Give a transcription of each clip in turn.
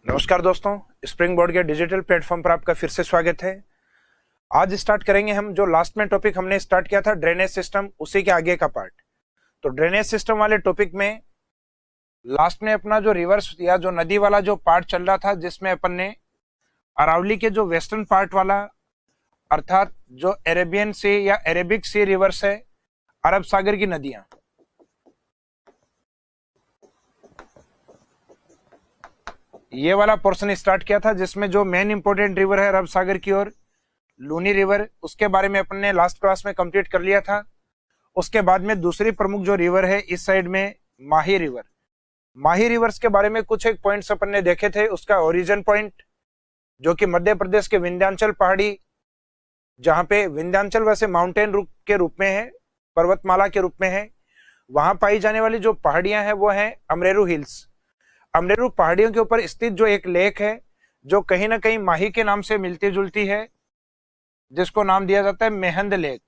नमस्कार दोस्तों, spring board के डिजिटल प्लेटफॉर्म पर आपका फिर से स्वागत है। आज स्टार्ट करेंगे हम जो लास्ट में टॉपिक हमने स्टार्ट किया था ड्रेनेज सिस्टम, उसी के आगे का पार्ट। तो ड्रेनेज सिस्टम वाले टॉपिक में लास्ट में अपना जो रिवर्स या जो नदी वाला जो पार्ट चल रहा था, जिसमें अपन ने अरावली के जो वेस्टर्न पार्ट वाला अर्थात जो अरेबियन सी या अरेबिक सी रिवर्स है, अरब सागर की नदियां, ये वाला पोर्शन स्टार्ट किया था, जिसमें जो मेन इंपोर्टेंट रिवर है अरब सागर की ओर लूनी रिवर, उसके बारे में अपन ने लास्ट क्लास में कंप्लीट कर लिया था। उसके बाद में दूसरी प्रमुख जो रिवर है इस साइड में माही रिवर। माही रिवर्स के बारे में कुछ एक पॉइंट्स अपन ने देखे थे। उसका ओरिजिन पॉइंट जो कि मध्य प्रदेश के विंध्याचल पहाड़ी, जहां पे विंध्याचल वैसे माउंटेन के रूप में है, पर्वतमाला के रूप में है, वहां पाई जाने वाली जो पहाड़ियां हैं वो है अमरेरू हिल्स। अमरेरू पहाड़ियों के ऊपर स्थित जो एक लेक है जो कहीं ना कहीं माही के नाम से मिलती जुलती है, जिसको नाम दिया जाता है मेहंद लेक।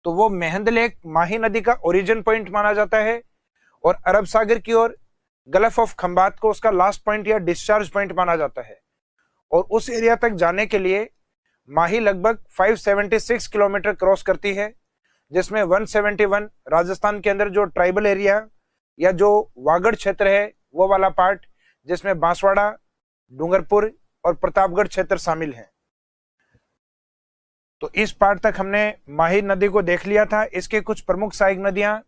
तो वो मेहंद लेक माही नदी का ओरिजिन पॉइंट माना जाता है और अरब सागर की ओर गल्फ ऑफ खंबात को उसका लास्ट पॉइंट या डिस्चार्ज पॉइंट माना जाता है। और उस एरिया तक जाने के लिए माही लगभग 576 किलोमीटर क्रॉस करती है, जिसमें 171 राजस्थान के अंदर जो ट्राइबल एरिया या जो वागड़ क्षेत्र है वो वाला पार्ट, जिसमें बांसवाड़ा, डूंगरपुर और प्रतापगढ़ क्षेत्र शामिल हैं। तो इस पार्ट तक हमने माही नदी को देख लिया था। इसके कुछ प्रमुख सहायक नदियां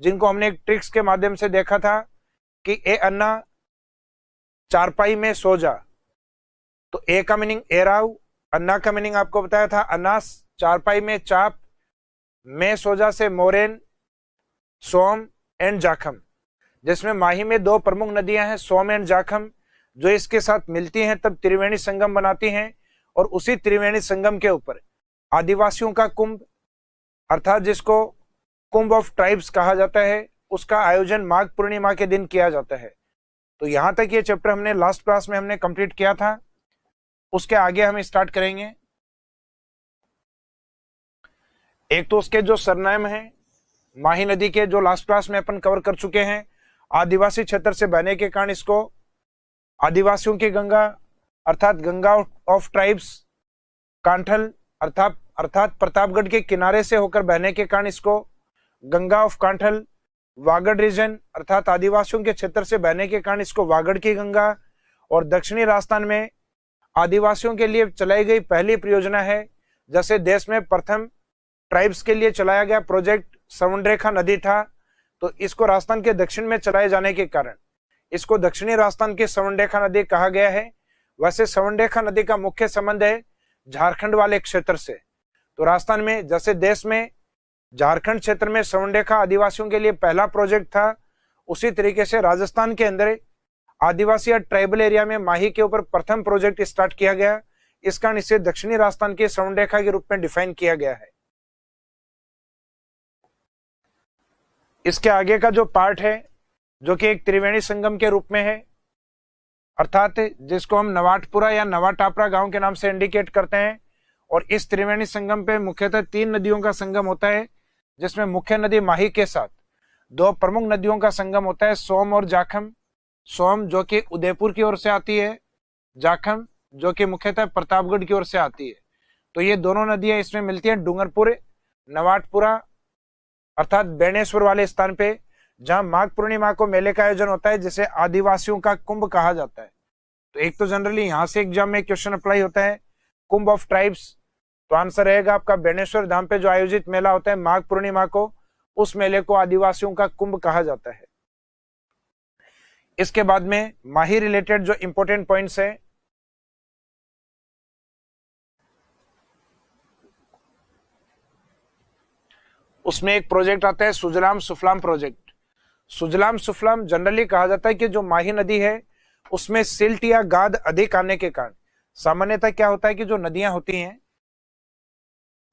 जिनको हमने एक ट्रिक्स के माध्यम से देखा था कि ए अन्ना चारपाई में सो जा। तो ए का मीनिंग एराव, अन्ना का मीनिंग आपको बताया था अनास, चारपाई में चाप, में सोजा से मोरेन, सोम एंड जाखम, जिसमें माही में दो प्रमुख नदियां हैं सोम एंड जाखम, जो इसके साथ मिलती हैं तब त्रिवेणी संगम बनाती हैं। और उसी त्रिवेणी संगम के ऊपर आदिवासियों का कुंभ अर्थात जिसको कुंभ ऑफ ट्राइब्स कहा जाता है, उसका आयोजन माघ पूर्णिमा के दिन किया जाता है। तो यहां तक ये चैप्टर हमने लास्ट क्लास में हमने कंप्लीट किया था। उसके आगे हम स्टार्ट करेंगे। एक तो उसके जो सरनाम है माही नदी के, जो लास्ट क्लास में अपन कवर कर चुके हैं, आदिवासी क्षेत्र से बहने के कारण इसको आदिवासियों की गंगा अर्थात गंगा ऑफ ट्राइब्स, कांठल अर्थात प्रतापगढ़ के किनारे से होकर बहने के कारण इसको गंगा ऑफ कांठल, वागड़ रीजन अर्थात आदिवासियों के क्षेत्र से बहने के कारण इसको वागड़ की गंगा, और दक्षिणी राजस्थान में आदिवासियों के लिए चलाई गई पहली परियोजना है, जैसे देश में प्रथम ट्राइब्स के लिए चलाया गया प्रोजेक्ट सवर्णरेखा नदी था। तो इसको राजस्थान के दक्षिण में चलाए जाने के कारण इसको दक्षिणी राजस्थान की सवर्णरेखा नदी कहा गया है। वैसे सवर्णरेखा नदी का मुख्य संबंध है झारखंड वाले क्षेत्र से। तो राजस्थान में जैसे देश में झारखंड क्षेत्र में सवर्णरेखा आदिवासियों के लिए पहला प्रोजेक्ट था, उसी तरीके से राजस्थान के अंदर आदिवासी या ट्राइबल एरिया में माही के ऊपर प्रथम प्रोजेक्ट स्टार्ट किया गया। इस कारण इसे दक्षिणी राजस्थान की सवर्णरेखा के रूप में डिफाइन किया गया है। इसके आगे का जो पार्ट है जो कि एक त्रिवेणी संगम के रूप में है, अर्थात जिसको हम नवाटपुरा या नवाटापरा गांव के नाम से इंडिकेट करते हैं। और इस त्रिवेणी संगम पे मुख्यतः 3 नदियों का संगम होता है, जिसमें मुख्य नदी माही के साथ 2 प्रमुख नदियों का संगम होता है, सोम और जाखम। सोम जो कि उदयपुर की ओर से आती है, जाखम जो कि मुख्यतः प्रतापगढ़ की ओर से आती है। तो ये दोनों नदियां इसमें मिलती हैं डूंगरपुर, नवाटपुरा अर्थात बेणेश्वर वाले स्थान पे, जहां माघ पूर्णिमा को मेले का आयोजन होता है, जिसे आदिवासियों का कुंभ कहा जाता है। तो एक तो जनरली यहां से एग्जाम में क्वेश्चन अप्लाई होता है कुंभ ऑफ ट्राइब्स, तो आंसर रहेगा आपका बेणेश्वर धाम पे जो आयोजित मेला होता है माघ पूर्णिमा को, उस मेले को आदिवासियों का कुंभ कहा जाता है। इसके बाद में माही रिलेटेड जो इंपोर्टेंट पॉइंट्स है, उसमें एक प्रोजेक्ट आता है सुजलाम सुफलाम प्रोजेक्ट। सुजलाम सुफलाम जनरली कहा जाता है कि जो माही नदी है उसमें सिल्ट या गाद अधिक आने के कारण सामान्यतः क्या होता है कि जो नदियां होती हैं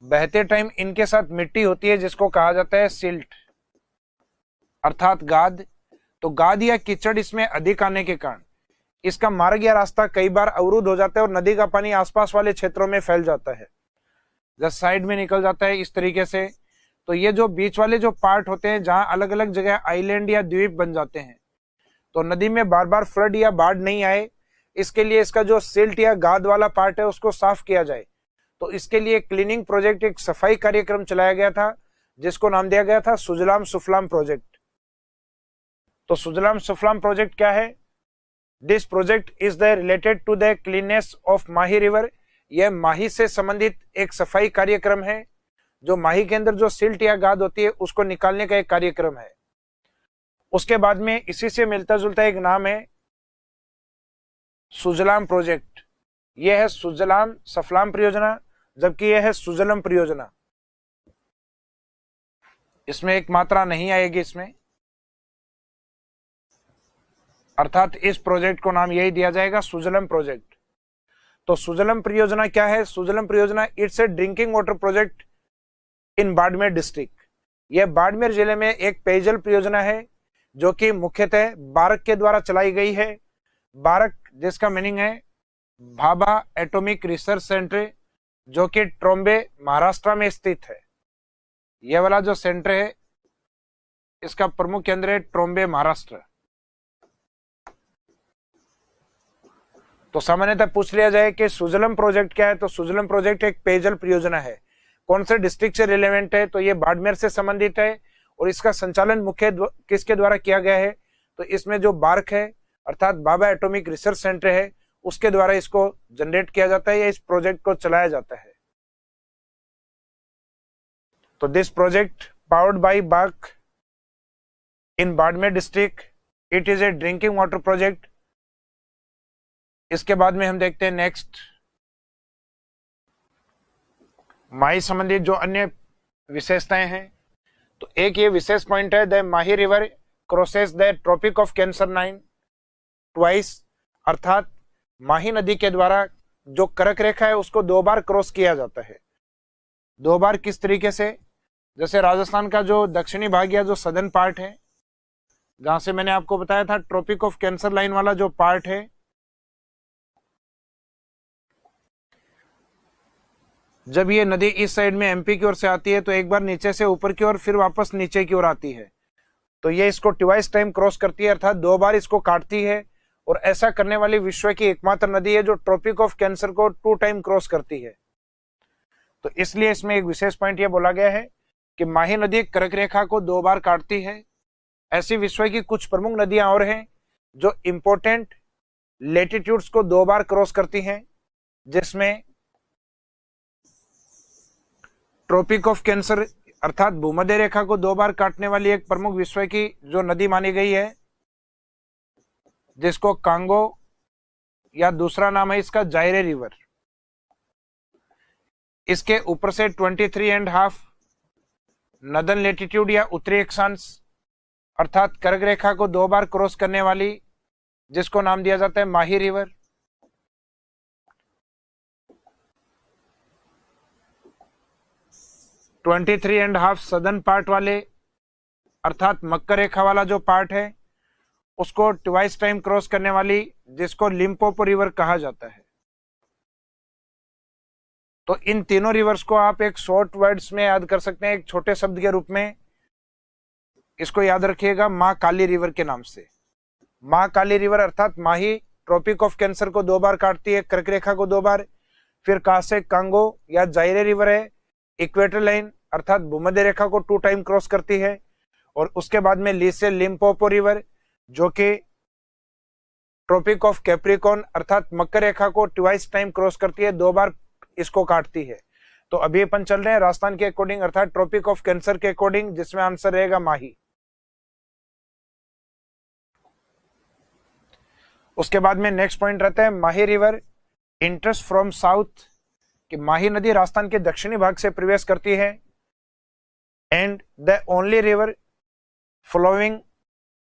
बहते टाइम इनके साथ मिट्टी होती है, जिसको कहा जाता है सिल्ट अर्थात गाद। तो गाद या कीचड़ इसमें अधिक आने के कारण इसका मार्ग या रास्ता कई बार अवरुद्ध हो जाता है और नदी का पानी आसपास वाले क्षेत्रों में फैल जाता है, जब साइड में निकल जाता है इस तरीके से। तो ये जो बीच वाले जो पार्ट होते हैं जहां अलग अलग जगह आइलैंड या द्वीप बन जाते हैं, तो नदी में बार बार फ्लड या बाढ़ नहीं आए इसके लिए इसका जो सिल्ट या गाद वाला पार्ट है उसको साफ किया जाए। तो इसके लिए क्लीनिंग प्रोजेक्ट, एक सफाई कार्यक्रम चलाया गया था जिसको नाम दिया गया था सुजलाम सुफलाम प्रोजेक्ट। तो सुजलाम सुफलाम प्रोजेक्ट क्या है? This project is the related to the cleanness of Mahi river. यह माही से संबंधित एक सफाई कार्यक्रम है, जो माही के अंदर जो सिल्ट या गाद होती है उसको निकालने का एक कार्यक्रम है। उसके बाद में इसी से मिलता जुलता एक नाम है सुजलाम प्रोजेक्ट। यह है सुजलाम सफलाम परियोजना, जबकि यह है सुजलम परियोजना। इसमें एक मात्रा नहीं आएगी इसमें, अर्थात इस प्रोजेक्ट को नाम यही दिया जाएगा सुजलम प्रोजेक्ट। तो सुजलम परियोजना क्या है? सुजलम परियोजना it's a drinking water project in Barmer district. यह बाड़मेर जिले में एक पेयजल परियोजना है जो कि मुख्यतः बारक के द्वारा चलाई गई है। बारक जिसका मीनिंग है भाभा एटॉमिक रिसर्च सेंटर, जो कि ट्रोम्बे महाराष्ट्र में स्थित है। यह वाला जो सेंटर है इसका प्रमुख केंद्र है ट्रोम्बे महाराष्ट्र। तो सामान्यतः पूछ लिया जाए कि सुजलम प्रोजेक्ट क्या है, तो सुजलम प्रोजेक्ट एक पेयजल परियोजना है। कौन से डिस्ट्रिक्ट से रिलेवेंट है? तो ये बाड़मेर से संबंधित है। और इसका संचालन मुख्य किसके द्वारा किया गया है? तो इसमें जो बार्क है अर्थात भाभा एटॉमिक रिसर्च सेंटर है उसके द्वारा इसको जनरेट किया जाता है या इस प्रोजेक्ट को चलाया जाता है। तो this project powered by BARC in Barmer district, it is a drinking water project. इसके बाद में हम देखते हैं नेक्स्ट माही संबंधित जो अन्य विशेषताएं हैं। तो एक ये विशेष पॉइंट है, the Mahi river crosses the Tropic of Cancer line twice, अर्थात माही नदी के द्वारा जो कर्क रेखा है उसको 2 बार क्रॉस किया जाता है। 2 बार किस तरीके से? जैसे राजस्थान का जो दक्षिणी भाग या जो सदर्न पार्ट है, जहां से मैंने आपको बताया था ट्रॉपिक ऑफ कैंसर लाइन वाला जो पार्ट है, जब ये नदी इस साइड में एमपी की ओर से आती है तो एक बार नीचे से ऊपर की ओर फिर वापस नीचे की ओर आती है। तो ये इसको ट्वाइस टाइम क्रॉस करती है, अर्थात 2 बार इसको काटती है। और ऐसा करने वाली विश्व की एकमात्र नदी है जो ट्रॉपिक ऑफ कैंसर को 2 टाइम क्रॉस करती है। तो इसलिए इसमें एक विशेष पॉइंट ये बोला गया है कि माही नदी कर्क रेखा को 2 बार काटती है। ऐसी विश्व की कुछ प्रमुख नदियां और हैं जो इंपॉर्टेंट लेटिट्यूड्स को 2 बार क्रॉस करती हैं, जिसमें ट्रॉपिक ऑफ कैंसर अर्थात भूमध्य रेखा को 2 बार काटने वाली एक प्रमुख विश्व की जो नदी मानी गई है, जिसको कांगो या दूसरा नाम है इसका जायरे रिवर। इसके ऊपर से 23.5 नदन लेटिट्यूड या उत्तरी अक्षांश अर्थात कर्क रेखा को 2 बार क्रॉस करने वाली, जिसको नाम दिया जाता है माही रिवर। तो 23.5 सदर्न पार्ट वाले अर्थात मकर रेखा वाला जो पार्ट है उसको ट्वाइस टाइम क्रॉस करने वाली, जिसको लिम्पोपो रिवर कहा जाता है। तो इन तीनों रिवर्स को आप एक शॉर्ट वर्ड्स में याद कर सकते हैं, एक छोटे शब्द के रूप में। इसको याद रखिएगा मां काली रिवर के नाम से। मां काली रिवर अर्थात माही ट्रॉपिक ऑफ कैंसर को 2 बार काटती है, कर्क रेखा को 2 बार। फिर कासे कांगो या जायरे रिवर है, इक्वेटर लाइन अर्थात भूमध्य रेखा को 2 टाइम क्रॉस करती है। और उसके बाद में ली से लिम्पोपो रिवर जो कि ट्रॉपिक ऑफ कैप्रिकॉर्न अर्थात मकर रेखा को ट्वाइस टाइम क्रॉस करती है, 2 बार इसको काटती है। तो अभी अपन चल रहे हैं राजस्थान के अकॉर्डिंग अर्थात ट्रॉपिक ऑफ कैंसर के अकॉर्डिंग, जिसमें आंसर रहेगा माही। उसके बाद में नेक्स्ट पॉइंट रहता है माही रिवर इंटर्स फ्रॉम साउथ, कि माही नदी राजस्थान के दक्षिणी भाग से प्रवेश करती है। And the only river flowing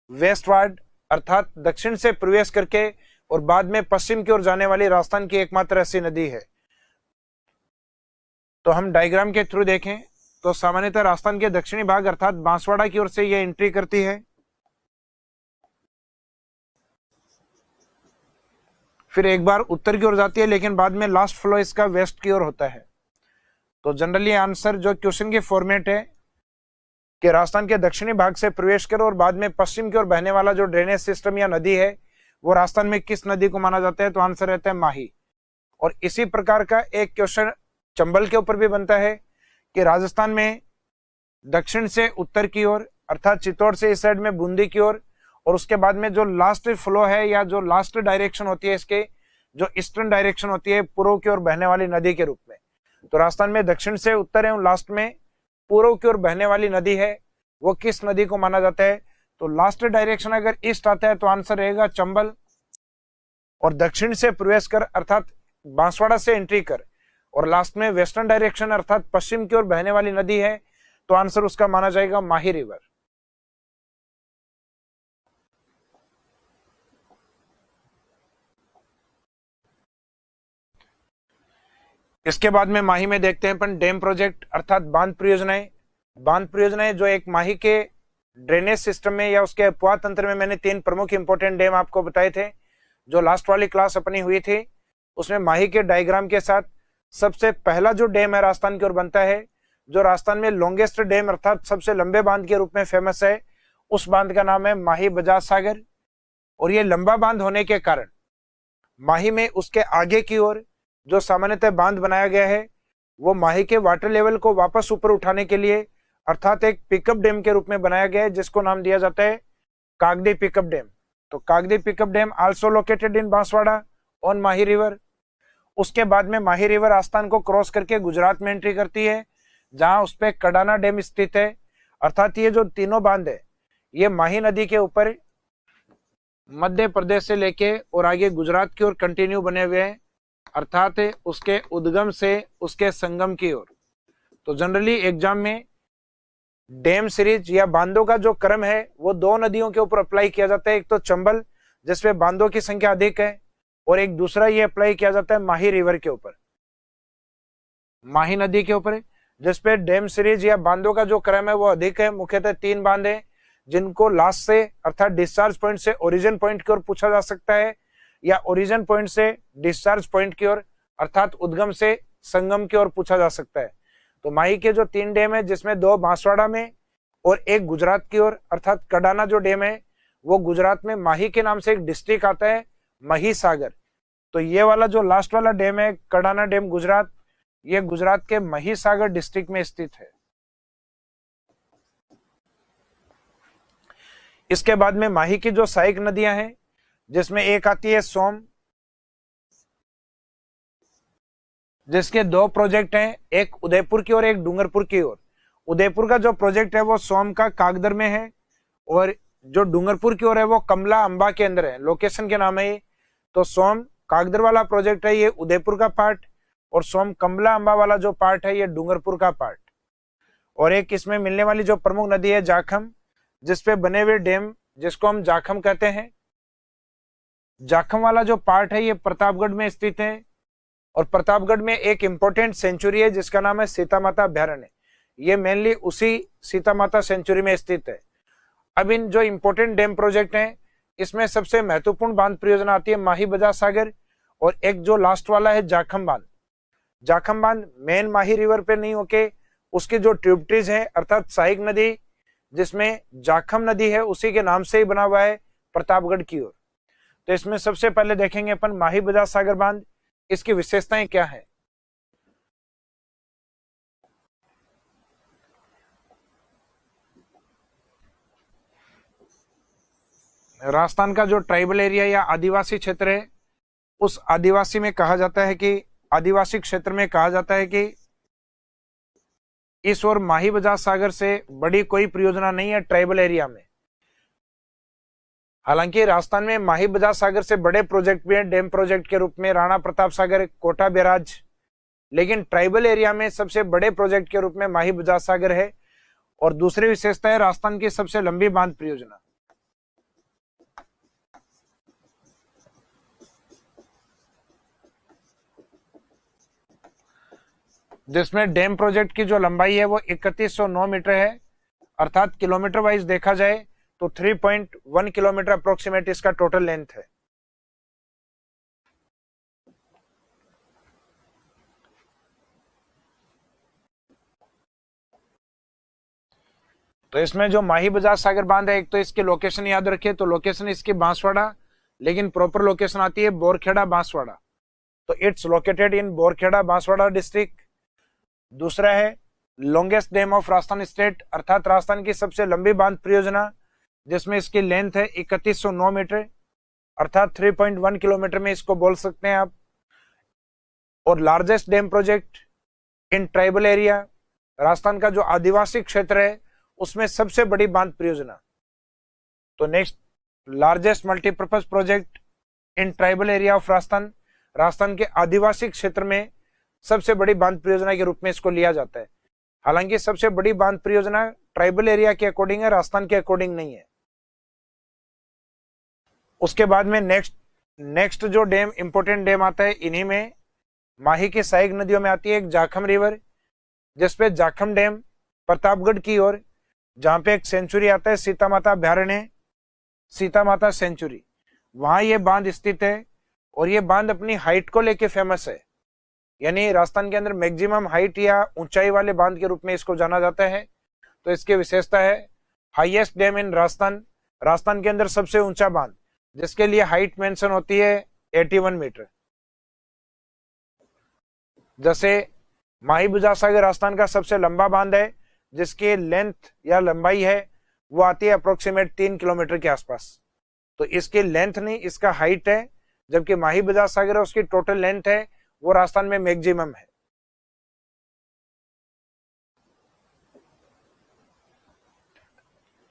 westward अर्थात दक्षिण से प्रवेश करके और बाद में पश्चिम की ओर जाने वाली राजस्थान की एकमात्र ऐसी नदी है। तो हम डायग्राम के थ्रू देखें तो सामान्यतः राजस्थान के दक्षिणी भाग अर्थात बांसवाड़ा की ओर से यह एंट्री करती है, फिर एक बार उत्तर की ओर जाती है, लेकिन बाद में लास्ट फ्लो इसका वेस्ट की ओर होता है। तो जनरली आंसर जो क्वेश्चन की फॉर्मेट है कि राजस्थान के दक्षिणी भाग से प्रवेश करो और बाद में पश्चिम की ओर बहने वाला जो ड्रेनेज सिस्टम या नदी है वो राजस्थान में किस नदी को माना जाता है, तो आंसर रहता है माही। और इसी प्रकार का एक क्वेश्चन चंबल के ऊपर भी बनता है कि राजस्थान में दक्षिण से उत्तर की ओर अर्थात चित्तौड़ से इस साइड में बूंदी की ओर, और उसके बाद में जो लास्ट फ्लो है या जो लास्ट डायरेक्शन होती है इसके, जो ईस्टर्न डायरेक्शन होती है पूर्व की ओर बहने वाली नदी के रूप में। तो राजस्थान में दक्षिण से उत्तर एवं लास्ट में पूर्व की ओर बहने वाली नदी है, वो किस नदी को माना जाता है, तो लास्ट डायरेक्शन अगर ईस्ट आता है तो आंसर रहेगा चंबल। और दक्षिण से प्रवेश कर अर्थात बांसवाड़ा से एंट्री कर और लास्ट में वेस्टर्न डायरेक्शन अर्थात पश्चिम की ओर बहने वाली नदी है, तो आंसर उसका माना जाएगा माही रिवर। इसके बाद में माही में देखते हैं अपन डैम प्रोजेक्ट अर्थात बांध परियोजनाएं। बांध परियोजनाएं जो एक माही के ड्रेनेज सिस्टम में या उसके अपवाह तंत्र में, मैंने 3 प्रमुख इंपोर्टेंट डैम आपको बताए थे जो लास्ट वाली क्लास अपनी हुई थी, उसमें माही के डायग्राम के साथ सबसे पहला जो डैम है राजस्थान की ओर बनता है, जो राजस्थान में लॉन्गेस्ट डैम अर्थात सबसे लंबे बांध के रूप में फेमस है, उस बांध का नाम है माही बजाज सागर। और ये लंबा बांध होने के कारण माही में उसके आगे की ओर जो सामान्यतः बांध बनाया गया है वो माही के वाटर लेवल को वापस ऊपर उठाने के लिए अर्थात एक पिकअप डैम के रूप में बनाया गया है, जिसको नाम दिया जाता है कागदी पिकअप डैम। तो कागदी pickup dam also located in Banswara on Mahi river. उसके बाद में माही रिवर राजस्थान को क्रॉस करके गुजरात में एंट्री करती है, जहां उस पे कडाना डैम स्थित है। अर्थात ये जो तीनों बांध है ये माही नदी के ऊपर मध्य प्रदेश से लेके और आगे गुजरात की ओर कंटिन्यू बने हुए हैं, अर्थात उसके उद्गम से उसके संगम की ओर। तो जनरली एग्जाम में डैम सीरीज या बांधों का जो क्रम है वो 2 नदियों के ऊपर अप्लाई किया जाता है, एक तो चंबल जिसपे बांधों की संख्या अधिक है, और एक दूसरा ये अप्लाई किया जाता है माही रिवर के ऊपर, माही नदी के ऊपर, जिसपे डैम सीरीज या बांधों का जो क्रम है वो अधिक है। मुख्यतः 3 बांध है जिनको लास्ट से अर्थात डिस्चार्ज पॉइंट से ओरिजिन पॉइंट की ओर पूछा जा सकता है, या ओरिजिन पॉइंट से डिस्चार्ज पॉइंट की ओर अर्थात उद्गम से संगम की ओर पूछा जा सकता है। तो माही के जो 3 डैम है जिसमें 2 बांसवाड़ा में और एक गुजरात की ओर अर्थात कडाना जो डैम है वो गुजरात में माही के नाम से एक डिस्ट्रिक्ट आता है महिसागर। तो ये वाला जो लास्ट वाला डैम है कडाना डैम गुजरात, ये गुजरात के महिसागर डिस्ट्रिक्ट में स्थित है। इसके बाद में माही की जो सहायक नदियां हैं जिसमें एक आती है सोम, जिसके 2 प्रोजेक्ट हैं, एक उदयपुर की ओर एक डूंगरपुर की ओर। उदयपुर का जो प्रोजेक्ट है वो सोम का कागदर में है, और जो डूंगरपुर की ओर है वो कमला अंबा के अंदर है, लोकेशन के नाम है ये। तो सोम कागदर वाला प्रोजेक्ट है ये उदयपुर का पार्ट, और सोम कमला अंबा वाला जो पार्ट है ये डूंगरपुर का पार्ट। और एक इसमें मिलने वाली जो प्रमुख नदी है जाखम, जिसपे बने हुए डैम जिसको हम जाखम कहते हैं। जाखम वाला जो पार्ट है ये प्रतापगढ़ में स्थित है, और प्रतापगढ़ में एक इंपॉर्टेंट सेंचुरी है जिसका नाम है सीता माता अभ्यारण्य, ये मेनली उसी सीता माता सेंचुरी में स्थित है। अब इन जो इंपॉर्टेंट डैम प्रोजेक्ट हैं इसमें सबसे महत्वपूर्ण बांध परियोजना आती है माही बजाज सागर, और एक जो लास्ट वाला है जाखम बांध। जाखम बांध मेन माही रिवर पे नहीं होके उसकी जो ट्रिब्यूटरीज है अर्थात सहायक नदी जिसमें जाखम नदी है उसी के नाम से ही बना हुआ है प्रतापगढ़ की ओर। तो इसमें सबसे पहले देखेंगे अपन माही बजाज सागर बांध, इसकी विशेषताएं क्या है। राजस्थान का जो ट्राइबल एरिया या आदिवासी क्षेत्र है उस आदिवासी में कहा जाता है कि आदिवासी क्षेत्र में कहा जाता है कि इस ओर माही बजाज सागर से बड़ी कोई परियोजना नहीं है ट्राइबल एरिया में। हालांकि राजस्थान में माही बजाज सागर से बड़े प्रोजेक्ट भी हैं डैम प्रोजेक्ट के रूप में, राणा प्रताप सागर, कोटा बैराज, लेकिन ट्राइबल एरिया में सबसे बड़े प्रोजेक्ट के रूप में माही बजाज सागर है। और दूसरी विशेषता है राजस्थान की सबसे लंबी बांध परियोजना, जिसमें डैम प्रोजेक्ट की जो लंबाई है वो 3109 मीटर है, अर्थात किलोमीटर वाइज देखा जाए तो 3.1 किलोमीटर अप्रोक्सीमेट इसका टोटल लेंथ है। तो इसमें जो माही बजाज सागर बांध है, एक तो इसकी लोकेशन याद रखिए, तो लोकेशन इसकी बांसवाड़ा लेकिन प्रॉपर लोकेशन आती है बोरखेड़ा बांसवाड़ा, तो it's located in Borkheda Banswara district. दूसरा है longest dam of Rajasthan state, अर्थात राजस्थान की सबसे लंबी बांध परियोजना, जिसमें इसकी लेंथ है 3109 मीटर, अर्थात 3.1 किलोमीटर में इसको बोल सकते हैं आप। और largest dam project in tribal area, Rajasthan का जो आदिवासी क्षेत्र है उसमें सबसे बड़ी बांध परियोजना। तो next, largest multipurpose project in tribal area of Rajasthan, Rajasthan के आदिवासी क्षेत्र में सबसे बड़ी बांध परियोजना के रूप में इसको लिया जाता है। हालांकि सबसे बड़ी बांध परियोजना ट्राइबल एरिया के अकॉर्डिंग है, राजस्थान के अकॉर्डिंग नहीं है। उसके बाद में नेक्स्ट जो डैम, इंपोर्टेंट डैम आता है, इन्हीं में माही की सहायक नदियों में आती है एक जाखम रिवर, जिसपे जाखम डैम प्रतापगढ़ की ओर, जहां पे एक सेंचुरी आता है सीता माता अभ्यारण्य, सीता माता सेंचुरी, वहां ये बांध स्थित है। और ये बांध अपनी हाइट को लेके फेमस है, यानी राजस्थान के अंदर मैक्सिमम हाइट या ऊंचाई वाले बांध के रूप में इसको जाना जाता है। तो इसकी विशेषता है हाईएस्ट डैम इन राजस्थान, राजस्थान के अंदर सबसे ऊंचा बांध, जिसके लिए हाइट मेंशन होती है 81 मीटर। जैसे माही बुझा सागर राजस्थान का सबसे लंबा बांध है, जिसकी लेंथ या लंबाई है वो आती है अप्रोक्सीमेट 3 किलोमीटर के आसपास। तो इसकी लेंथ नहीं, इसका हाइट है, जबकि माही बुझा सागर है उसकी टोटल लेंथ है वो राजस्थान में मैक्सिमम है।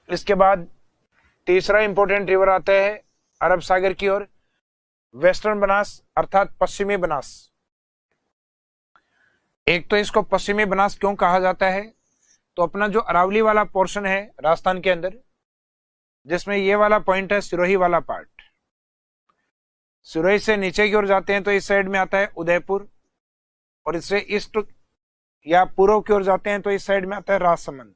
इसके बाद तीसरा इंपॉर्टेंट रिवर आता है अरब सागर की ओर, वेस्टर्न बनास अर्थात पश्चिमी बनास। एक तो इसको पश्चिमी बनास क्यों कहा जाता है, तो अपना जो अरावली वाला पोर्शन है राजस्थान के अंदर, जिसमें ये वाला पॉइंट है सिरोही वाला पार्ट, सिरोही से नीचे की ओर जाते हैं तो इस साइड में आता है उदयपुर, और इससे ईस्ट या पूर्व की ओर जाते हैं तो इस साइड में आता है राजसमंद।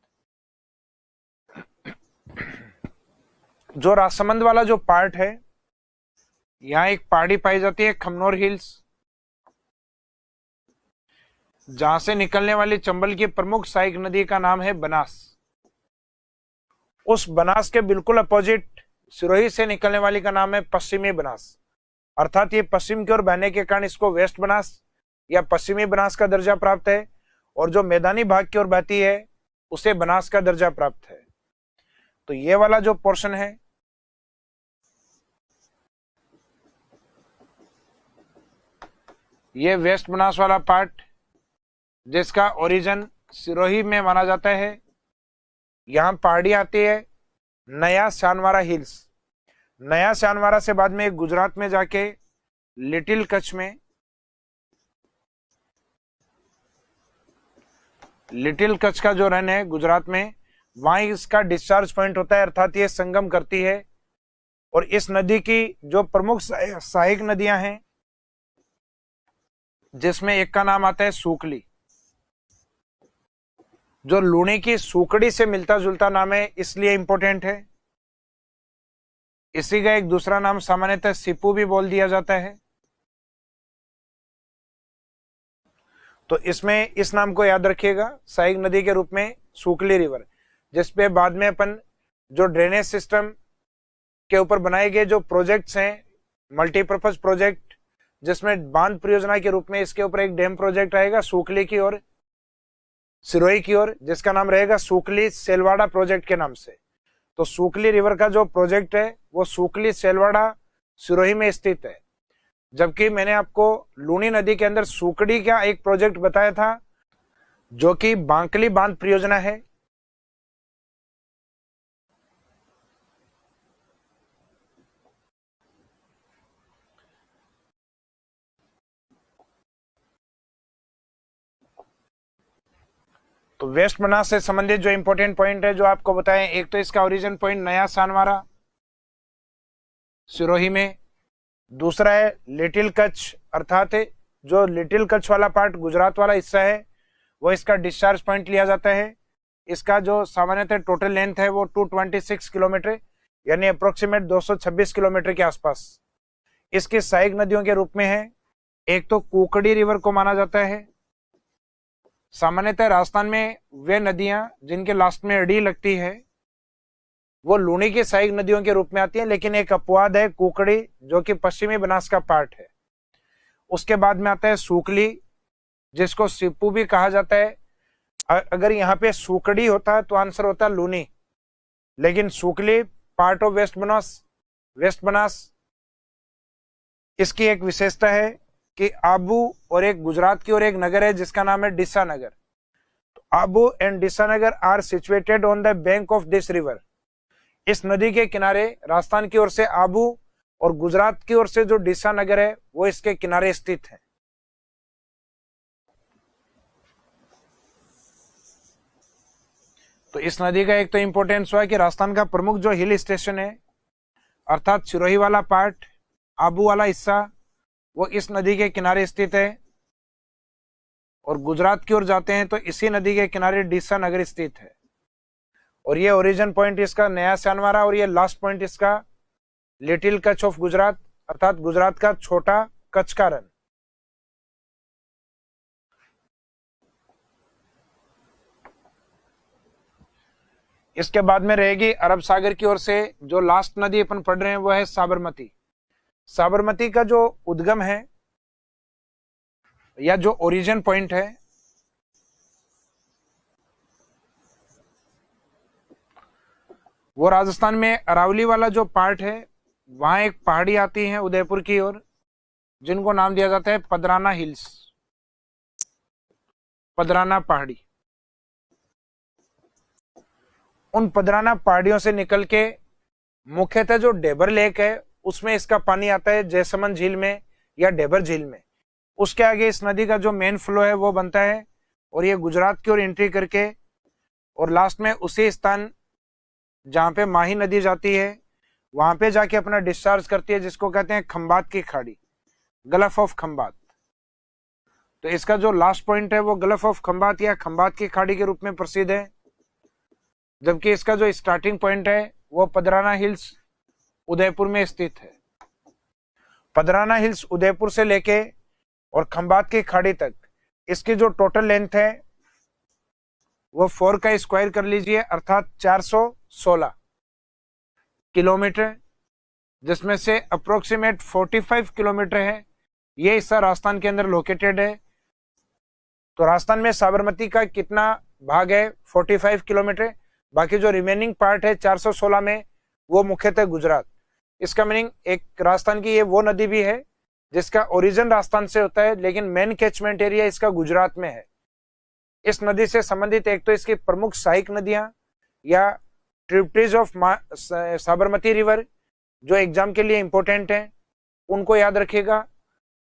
जो राजसमंद वाला जो पार्ट है, यहाँ एक पहाड़ी पाई जाती है खमनोर हिल्स, जहां से निकलने वाली चंबल की प्रमुख सहायक नदी का नाम है बनास। उस बनास के बिल्कुल अपोजिट सिरोही से निकलने वाली का नाम है पश्चिमी बनास, अर्थात ये पश्चिम की ओर बहने के कारण इसको वेस्ट बनास या पश्चिमी बनास का दर्जा प्राप्त है, और जो मैदानी भाग की ओर बहती है उसे बनास का दर्जा प्राप्त है। तो ये वाला जो पोर्शन है, ये वेस्ट बनास वाला पार्ट, जिसका ओरिजिन सिरोही में माना जाता है, यहां पहाड़ी आती है नया शानवारा हिल्स, नया शानवारा से बाद में गुजरात में जाके लिटिल कच्छ में, लिटिल कच्छ का जो रन है गुजरात में, वहां इसका डिस्चार्ज पॉइंट होता है, अर्थात ये संगम करती है। और इस नदी की जो प्रमुख सहायक नदियां हैं, जिसमें एक का नाम आता है सूकली, जो लूणी की सूकड़ी से मिलता जुलता नाम है इसलिए इंपॉर्टेंट है। इसी का एक दूसरा नाम सामान्यतः सिपू भी बोल दिया जाता है। तो इसमें इस नाम को याद रखिएगा, सहायक नदी के रूप में सूकली रिवर, जिसपे बाद में अपन जो ड्रेनेज सिस्टम के ऊपर बनाए गए जो प्रोजेक्ट्स हैं, मल्टीपर्पज प्रोजेक्ट, जिसमें बांध परियोजना के रूप में इसके ऊपर एक डैम प्रोजेक्ट आएगा सूकली की ओर, सिरोही की ओर, जिसका नाम रहेगा सूकली सेलवाड़ा प्रोजेक्ट के नाम से। तो सूकली रिवर का जो प्रोजेक्ट है वो सूकली सेलवाड़ा सिरोही में स्थित है, जबकि मैंने आपको लूनी नदी के अंदर सूकड़ी का एक प्रोजेक्ट बताया था, जो कि बांकली बांध परियोजना है। तो वेस्ट बनास से संबंधित जो इंपॉर्टेंट पॉइंट है जो आपको बताएं, एक तो इसका ओरिजिन पॉइंट नया सानवारा सिरोही में, दूसरा है लिटिल कच्छ, अर्थात जो लिटिल कच्छ वाला पार्ट गुजरात वाला हिस्सा है वो इसका डिस्चार्ज पॉइंट लिया जाता है। इसका जो सामान्यतः टोटल लेंथ है वो 226 किलोमीटर, यानी अप्रोक्सीमेट 226 किलोमीटर के आसपास इसकी सहायक नदियों के रूप में है। एक तो कुकड़ी रिवर को माना जाता है। सामान्यतः राजस्थान में वे नदियां जिनके लास्ट में अड़ी लगती है वो लूनी की सहायक नदियों के रूप में आती है, लेकिन एक अपवाद है कुकड़ी, जो कि पश्चिमी बनास का पार्ट है। उसके बाद में आता है सूकली, जिसको सिप्पू भी कहा जाता है। अगर यहाँ पे सूकड़ी होता है तो आंसर होता है लूनी, लेकिन सूकली पार्ट ऑफ वेस्ट बनास। इसकी एक विशेषता है कि आबू और एक गुजरात की और एक नगर है जिसका नाम है डिसा नगर। तो Abu and Disa Nagar are situated on the bank of this river. इस नदी के किनारे राजस्थान की ओर से आबू और गुजरात की ओर से जो डिसा नगर है वो इसके किनारे स्थित है। तो इस नदी का एक तो इंपॉर्टेंस हुआ कि राजस्थान का प्रमुख जो हिल स्टेशन है, अर्थात सिरोही वाला पार्ट, आबू वाला हिस्सा, वो इस नदी के किनारे स्थित है। और गुजरात की ओर जाते हैं तो इसी नदी के किनारे डिसा नगर स्थित है। और ये ओरिजिन पॉइंट इसका नया सनवारा, और ये लास्ट पॉइंट इसका लिटिल कच्छ ऑफ गुजरात, अर्थात गुजरात का छोटा कच्छ का रन। इसके बाद में रहेगी अरब सागर की ओर से जो लास्ट नदी अपन पढ़ रहे हैं वो है साबरमती। साबरमती का जो उद्गम है या जो ओरिजिन पॉइंट है वो राजस्थान में अरावली वाला जो पार्ट है, वहां एक पहाड़ी आती है उदयपुर की ओर, जिनको नाम दिया जाता है पदराना हिल्स, पदराना पहाड़ी। उन पदराना पहाड़ियों से निकल के मुख्यतः जो डेबर लेक है उसमें इसका पानी आता है जयसमंद झील में या डेबर झील में। उसके आगे इस नदी का जो मेन फ्लो है वो बनता है और ये गुजरात की ओर एंट्री करके और लास्ट में उसी स्थान जहां पे माही नदी जाती है वहां पे जाके अपना डिस्चार्ज करती है, जिसको कहते हैं खंबात की खाड़ी, गल्फ ऑफ खंबात। तो इसका जो लास्ट पॉइंट है वो गल्फ ऑफ खंबात या खंबात की खाड़ी के रूप में प्रसिद्ध है, जबकि इसका जो स्टार्टिंग पॉइंट है वो पदराना हिल्स उदयपुर में स्थित है। पदराना हिल्स उदयपुर से लेके और खंबात की खाड़ी तक इसकी जो टोटल लेंथ है वो 4 का स्क्वायर कर लीजिए, अर्थात 416 किलोमीटर, जिसमें से अप्रोक्सीमेट 45 किलोमीटर है ये हिस्सा राजस्थान के अंदर लोकेटेड है। तो राजस्थान में साबरमती का कितना भाग है? 45 किलोमीटर। बाकी जो रिमेनिंग पार्ट है 416 में वो मुख्यतः गुजरात। इसका मीनिंग एक राजस्थान की ये वो नदी भी है जिसका ओरिजिन राजस्थान से होता है, लेकिन मेन कैचमेंट एरिया इसका गुजरात में है। इस नदी से संबंधित एक तो इसकी प्रमुख सहायक नदियां या ट्रिब्यूटरीज ऑफ साबरमती रिवर जो एग्जाम के लिए इंपॉर्टेंट हैं, उनको याद रखिएगा,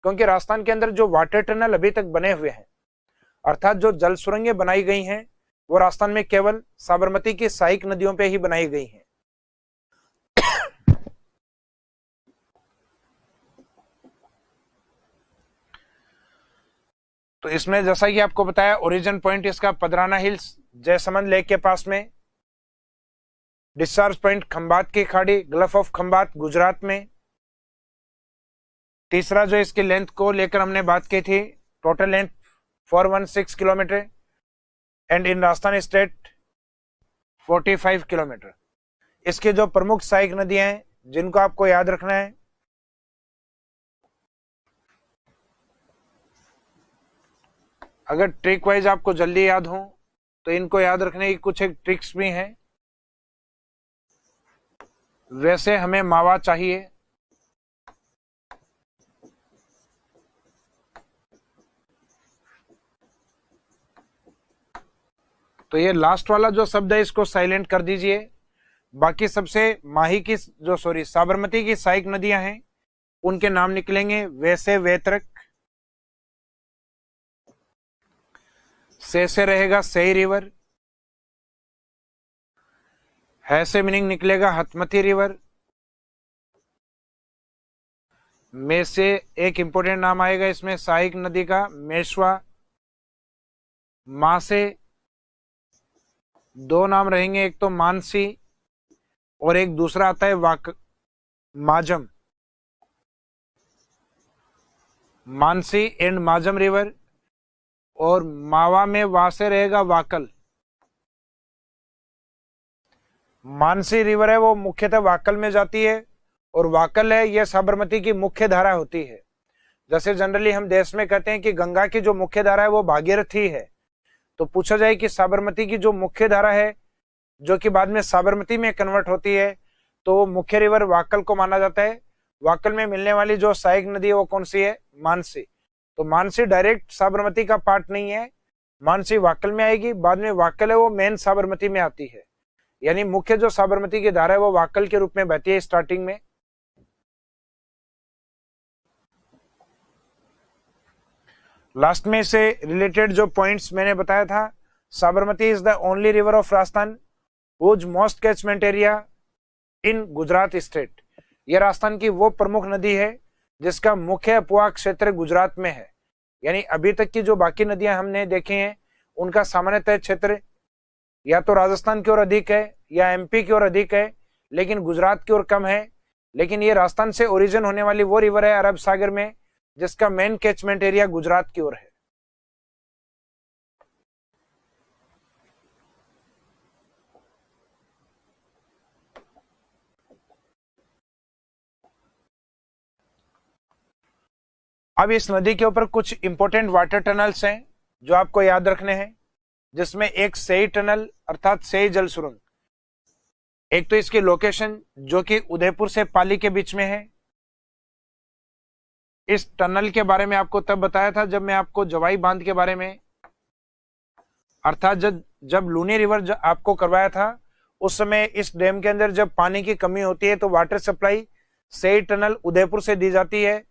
क्योंकि राजस्थान के अंदर जो वाटर टनल अभी तक बने हुए हैं, अर्थात जो जल सुरंगें बनाई गई हैं, वो राजस्थान में केवल साबरमती की सहायक नदियों पे ही बनाई गई हैं। तो इसमें जैसा कि आपको बताया ओरिजिन पॉइंट इसका पदराना हिल्स जयसमंद लेक के पास में, डिस्चार्ज पॉइंट खंबात की खाड़ी गल्फ ऑफ खंबात गुजरात में। तीसरा जो इसकी लेंथ को लेकर हमने बात की थी, total length 416 kilometre and in Rajasthan state 45 kilometre. इसके जो प्रमुख सहायक नदियां हैं जिनको आपको याद रखना है, अगर ट्रिक वाइज आपको जल्दी याद हो तो इनको याद रखने की कुछ एक ट्रिक्स भी हैं। वैसे हमें मावा चाहिए, तो ये लास्ट वाला जो शब्द है इसको साइलेंट कर दीजिए। बाकी सबसे माही की साबरमती की सहायक नदियां हैं उनके नाम निकलेंगे वैसे वेत्रक, से रहेगा सही रिवर, है से मीनिंग निकलेगा हथमती रिवर, में से एक इंपॉर्टेंट नाम आएगा इसमें सहायक नदी का मेशवा, मां से दो नाम रहेंगे, एक तो मानसी और एक दूसरा आता है माजम, मानसी एंड माजम रिवर। और मावा में वा से रहेगा वाकल। मानसी रिवर है वो मुख्यतः वाकल में जाती है, और वाकल है यह साबरमती की मुख्य धारा होती है। जैसे जनरली हम देश में कहते हैं कि गंगा की जो मुख्य धारा है वो भागीरथी है, तो पूछा जाए कि साबरमती की जो मुख्य धारा है जो कि बाद में साबरमती में कन्वर्ट होती है, तो मुख्य रिवर वाकल को माना जाता है। वाकल में मिलने वाली जो सहायक नदी है वो कौन सी है? मानसी। तो मानसी डायरेक्ट साबरमती का पार्ट नहीं है, मानसी वाकल में आएगी, बाद में वाकल है वो मेन साबरमती में आती है। यानी मुख्य जो साबरमती की धारा है वो वाकल के रूप में बहती है स्टार्टिंग में। लास्ट में से रिलेटेड जो पॉइंट्स मैंने बताया था, Sabarmati is the only river of Rajasthan whose most catchment area in Gujarat state. यह राजस्थान की वो प्रमुख नदी है जिसका मुख्य अपवाह क्षेत्र गुजरात में है। यानी अभी तक की जो बाकी नदियां हमने देखी हैं उनका सामान्यतः क्षेत्र या तो राजस्थान की ओर अधिक है या एमपी की ओर अधिक है, लेकिन गुजरात की ओर कम है। लेकिन ये राजस्थान से ओरिजिन होने वाली वो रिवर है अरब सागर में जिसका मेन कैचमेंट एरिया गुजरात की ओर है। अब इस नदी के ऊपर कुछ इंपॉर्टेंट वाटर टनल्स हैं जो आपको याद रखने हैं, जिसमें एक सेई टनल अर्थात सेई जल सुरंग। एक तो इसकी लोकेशन जो कि उदयपुर से पाली के बीच में है। इस टनल के बारे में आपको तब बताया था जब मैं आपको जवाई बांध के बारे में अर्थात जब लूनी रिवर आपको करवाया था, उस समय इस डैम के अंदर जब पानी की कमी होती है तो वाटर सप्लाई सेई टनल उदयपुर से दी जाती है।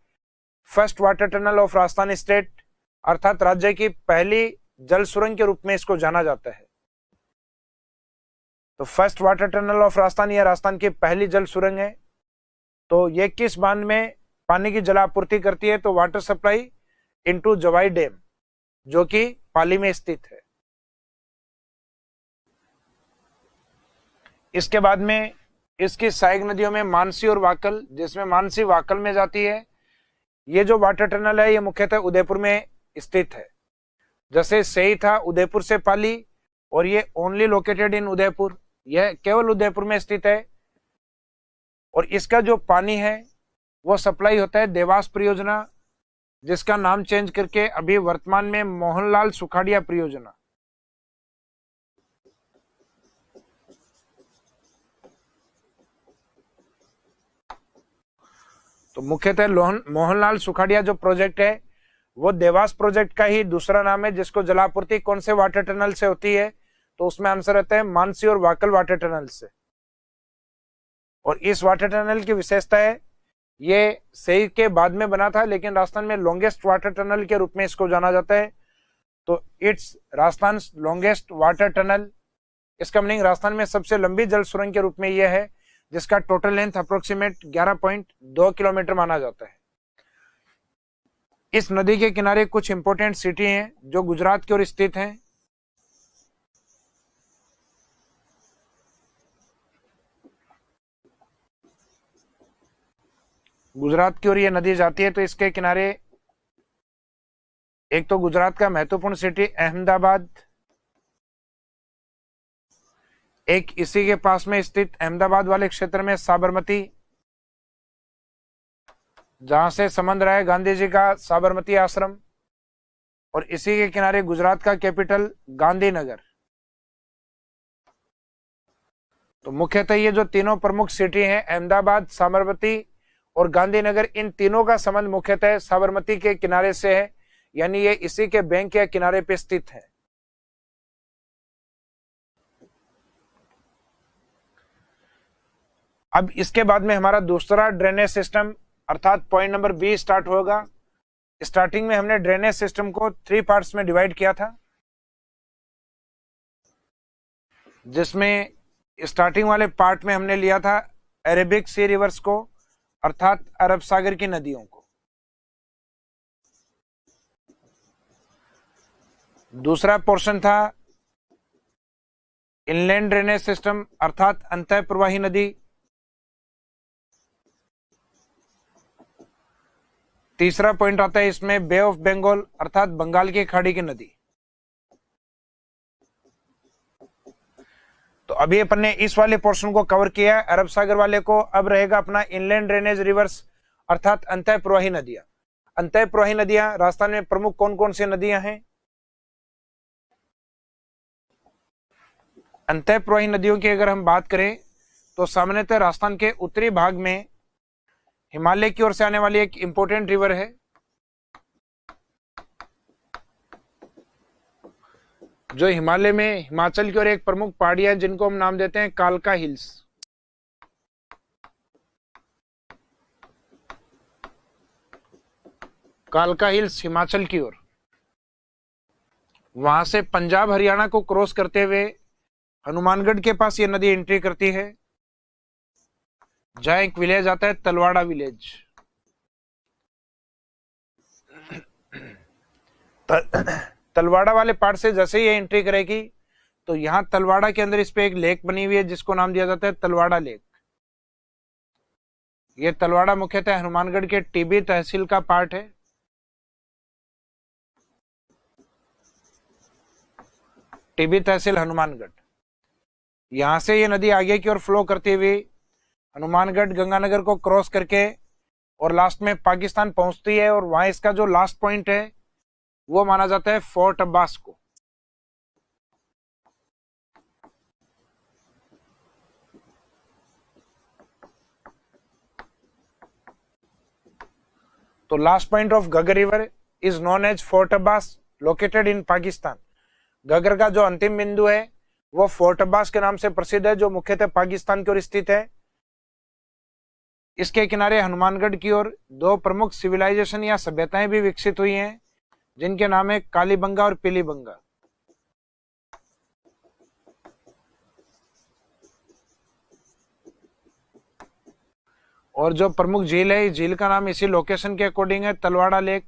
First water tunnel of Rajasthan state अर्थात राज्य की पहली जल सुरंग के रूप में इसको जाना जाता है। तो first water tunnel of Rajasthan यह राजस्थान की पहली जल सुरंग है। तो ये किस बांध में पानी की जलापूर्ति करती है? तो वाटर सप्लाई इनटू जवाई डैम जो कि पाली में स्थित है। इसके बाद में इसकी सहायक नदियों में मानसी और वाकल, जिसमें मानसी वाकल में जाती है। ये जो वाटर टनल है ये मुख्यतः उदयपुर में स्थित है। जैसे सेई था उदयपुर से पाली, और ये ओनली लोकेटेड इन उदयपुर, यह केवल उदयपुर में स्थित है। और इसका जो पानी है वो सप्लाई होता है देवास परियोजना, जिसका नाम चेंज करके अभी वर्तमान में मोहनलाल सुखाड़िया परियोजना। तो मुख्यतः मोहनलाल सुखाड़िया जो प्रोजेक्ट है वो देवास प्रोजेक्ट का ही दूसरा नाम है, जिसको जलापूर्ति कौन से वाटर टनल से होती है? तो उसमें आंसर आता है मानसी और वाकल वाटर टनल से। और इस वाटर टनल की विशेषता है ये सेई के बाद में बना था, लेकिन राजस्थान में लॉन्गेस्ट वाटर टनल के रूप में इसको जाना जाता है। तो it's Rajasthan longest water tunnel. इसका मीनिंग राजस्थान में सबसे लंबी जल सुरंग के रूप में यह है, जिसका टोटल लेंथ अप्रोक्सीमेट 11.2 किलोमीटर माना जाता है। इस नदी के किनारे कुछ इंपोर्टेंट सिटी हैं जो गुजरात की ओर स्थित हैं। गुजरात की ओर ये नदी जाती है, तो इसके किनारे एक तो गुजरात का महत्वपूर्ण सिटी अहमदाबाद, एक इसी के पास में स्थित अहमदाबाद वाले क्षेत्र में साबरमती, जहां से संबंध रहा है गांधी जी का साबरमती आश्रम, और इसी के किनारे गुजरात का कैपिटल गांधीनगर। तो मुख्यतः ये जो तीनों प्रमुख सिटी हैं अहमदाबाद, साबरमती और गांधीनगर, इन तीनों का संबंध मुख्यतः साबरमती के किनारे से है, यानी ये इसी के बैंक के किनारे पे स्थित है। अब इसके बाद में हमारा दूसरा ड्रेनेज सिस्टम अर्थात पॉइंट नंबर बी स्टार्ट होगा। स्टार्टिंग में हमने ड्रेनेज सिस्टम को 3 पार्ट्स में डिवाइड किया था, जिसमें स्टार्टिंग वाले पार्ट में हमने लिया था अरेबिक सी रिवर्स को अर्थात अरब सागर की नदियों को। दूसरा पोर्शन था इनलैंड ड्रेनेज सिस्टम अर्थात अंतः प्रवाही नदी। तीसरा पॉइंट आता है इसमें बे ऑफ बंगाल अर्थात बंगाल की खाड़ी की नदी। तो अभी अपन ने इस वाले पोर्शन को कवर किया है, अरब सागर वाले को। अब रहेगा अपना इनलैंड ड्रेनेज रिवर्स अर्थात अंतः प्रवाही नदियां। अंतः प्रवाही नदियां राजस्थान में प्रमुख कौन कौन सी नदियां हैं? अंतः प्रवाही नदियों की अगर हम बात करें तो सामान्यतः राजस्थान के उत्तरी भाग में हिमालय की ओर से आने वाली एक इंपॉर्टेंट रिवर है, जो हिमालय में हिमाचल की ओर एक प्रमुख पहाड़ियां जिनको हम नाम देते हैं कालका हिल्स। कालका हिल्स हिमाचल की ओर, वहां से पंजाब हरियाणा को क्रॉस करते हुए हनुमानगढ़ के पास ये नदी एंट्री करती है, जहां एक विलेज आता है तलवाड़ा विलेज। तलवाड़ा वाले पार्ट से जैसे ही ये एंट्री करेगी तो यहां तलवाड़ा के अंदर इस पे एक लेक बनी हुई है जिसको नाम दिया जाता है तलवाड़ा लेक। ये तलवाड़ा मुख्यतः हनुमानगढ़ के टीबी तहसील का पार्ट है। टीबी तहसील हनुमानगढ़, यहां से ये नदी आगे की ओर फ्लो करती हुई हनुमानगढ़ गंगानगर को क्रॉस करके और लास्ट में पाकिस्तान पहुंचती है, और वहां इसका जो लास्ट पॉइंट है वो माना जाता है फोर्ट अब्बास को। तो last point of Ghaggar river is known as fort Abbas located in Pakistan. Ghaggar का जो अंतिम बिंदु है वो फोर्ट अब्बास के नाम से प्रसिद्ध है, जो मुख्यतः पाकिस्तान की ओर स्थित है। इसके किनारे हनुमानगढ़ की ओर दो प्रमुख सिविलाइजेशन या सभ्यताएं भी विकसित हुई हैं, जिनके नाम है कालीबंगा और पीलीबंगा। और जो प्रमुख झील है, इस झील का नाम इसी लोकेशन के अकॉर्डिंग है तलवाड़ा लेक।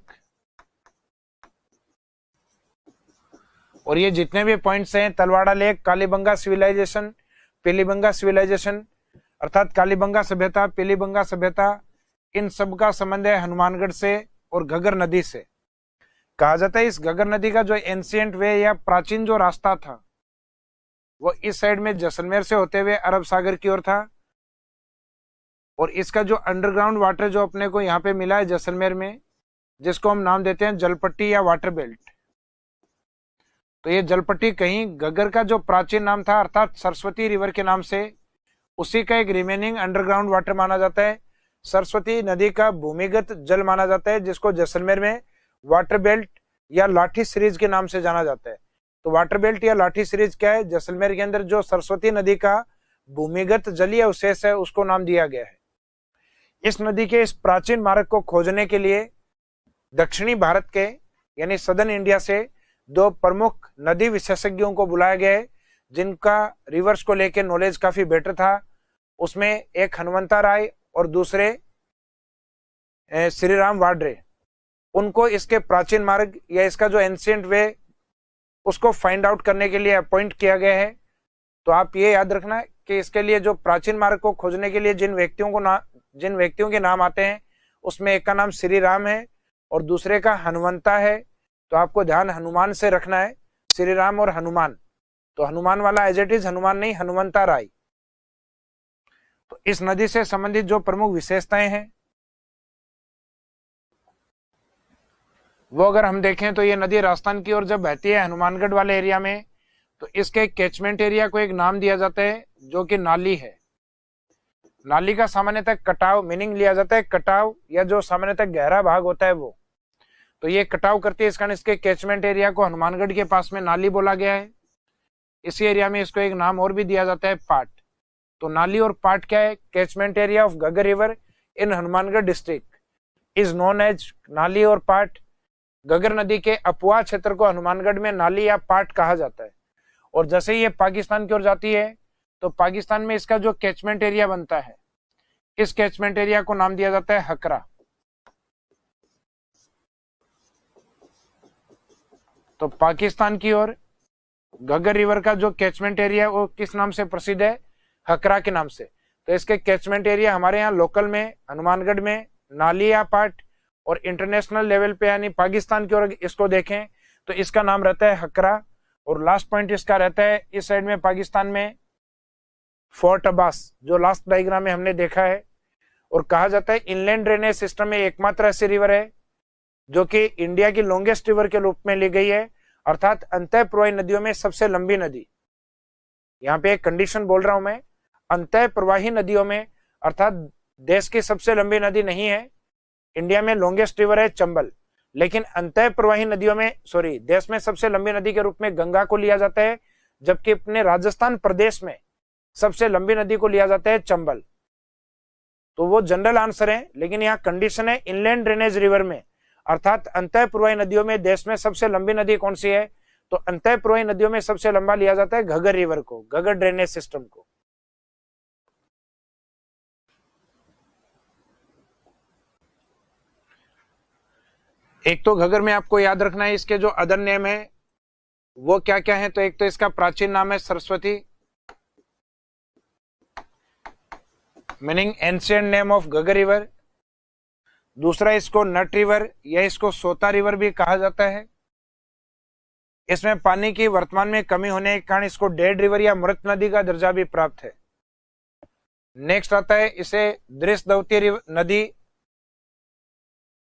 और ये जितने भी पॉइंट्स हैं, Talwara lake, Kalibangan civilisation, Pilibanga civilisation अर्थात कालीबंगा सभ्यता, पीलीबंगा सभ्यता, इन सब का संबंध है हनुमानगढ़ से और घग्गर नदी से। कहा जाता है इस घग्गर नदी का जो एंशिएंट वे या प्राचीन जो रास्ता था वो इस साइड में जैसलमेर से होते हुए अरब सागर की ओर था, और इसका जो अंडरग्राउंड वाटर जो अपने को यहाँ पे मिला है जैसलमेर में, जिसको हम नाम देते हैं जलपट्टी या वाटर बेल्ट। तो ये जलपट्टी कहीं घग्गर का जो प्राचीन नाम था अर्थात सरस्वती रिवर के नाम से, उसी का एक रिमेनिंग अंडरग्राउंड वाटर माना जाता है। सरस्वती नदी का भूमिगत जल माना जाता है, जिसको जैसलमेर में वाटर बेल्ट या लाठी सीरीज के नाम से जाना जाता है। तो वाटर बेल्ट या लाठी सीरीज क्या है? जैसलमेर के अंदर जो सरस्वती नदी का भूमिगत जलीय अवशेष है उसको नाम दिया गया है। इस नदी के इस प्राचीन मार्ग को खोजने के लिए दक्षिणी भारत के यानी सदर्न इंडिया से दो प्रमुख नदी विशेषज्ञों को बुलाया गया है, जिनका रिवर्स को लेकर नॉलेज काफी बेटर था। उसमें एक हनुमंता राय और दूसरे श्री राम वाड्रे। उनको इसके प्राचीन मार्ग या इसका जो एंशिएंट वे उसको फाइंड आउट करने के लिए अपॉइंट किया गया है। तो आप ये याद रखना कि इसके लिए जो प्राचीन मार्ग को खोजने के लिए जिन व्यक्तियों के नाम आते हैं उसमें एक का नाम श्री राम है और दूसरे का हनुमंता है। तो आपको ध्यान हनुमान से रखना है, श्री राम और हनुमान। तो हनुमान वाला एज इट इज हनुमान नहीं, हनुमंता राय। तो इस नदी से संबंधित जो प्रमुख विशेषताएं हैं वो अगर हम देखें तो ये नदी राजस्थान की ओर जब बहती है हनुमानगढ़ वाले एरिया में, तो इसके कैचमेंट एरिया को एक नाम दिया जाता है जो कि नाली है। नाली का सामान्यतः कटाव मीनिंग लिया जाता है, कटाव या जो सामान्यतः गहरा भाग होता है वो। तो ये कटाव करती है, इस कारण इसके कैचमेंट एरिया को हनुमानगढ़ के पास में नाली बोला गया है। इसी एरिया में इसको एक नाम और भी दिया जाता है, पाट। तो नाली और पाट क्या है? Catchment area of Ghaggar river in Hanumangarh district is known as Nali और पाट। घग्गर नदी के अपवा क्षेत्र को हनुमानगढ़ में नाली या पाट कहा जाता है। और जैसे ही ये पाकिस्तान की ओर जाती है तो पाकिस्तान में इसका जो कैचमेंट एरिया बनता है, इस कैचमेंट एरिया को नाम दिया जाता है हकरा। तो पाकिस्तान की ओर घग्गर रिवर का जो कैचमेंट एरिया वो किस नाम से प्रसिद्ध है? हकरा के नाम से। तो इसके कैचमेंट एरिया हमारे यहाँ लोकल में हनुमानगढ़ में नाली या पाट, और इंटरनेशनल लेवल पे यानी पाकिस्तान की ओर इसको देखें तो इसका नाम रहता है हकरा। और लास्ट पॉइंट इसका रहता है इस साइड में पाकिस्तान में फोर्ट अब्बास, जो लास्ट डायग्राम में हमने देखा है। और कहा जाता है इनलैंड ड्रेनेज सिस्टम में एकमात्र ऐसी रिवर है जो कि इंडिया की लॉन्गेस्ट रिवर के रूप में ली गई है, अर्थात अंतः प्रवाही नदियों में सबसे लंबी नदी। यहाँ पे एक कंडीशन बोल रहा हूं मैं, अंतः प्रवाही नदियों में, अर्थात देश की सबसे लंबी नदी नहीं है, इंडिया में लॉन्गेस्ट रिवर है चंबल, लेकिन अंतः प्रवाही नदियों में देश में सबसे लंबी नदी के रूप में गंगा को लिया जाता है, जबकि अपने राजस्थान प्रदेश में सबसे लंबी नदी को लिया जाता है चंबल। तो वो जनरल आंसर है, लेकिन यहाँ कंडीशन है इनलैंड ड्रेनेज रिवर में, अर्थात अंतः प्रवाही नदियों में देश में सबसे लंबी नदी कौन सी है, तो अंतः प्रवाही नदियों में सबसे लंबा लिया जाता है घग्गर रिवर को, घग्गर ड्रेनेज सिस्टम को। एक तो घग्गर में आपको याद रखना है इसके जो अदर नेम है वो क्या क्या है। तो एक तो इसका प्राचीन नाम है Saraswati, meaning ancient name of Ghaggar river. दूसरा इसको नट रिवर या इसको सोता रिवर भी कहा जाता है। इसमें पानी की वर्तमान में कमी होने के कारण इसको डेड रिवर या मृत नदी का दर्जा भी प्राप्त है। नेक्स्ट आता है इसे दृष्टवती नदी,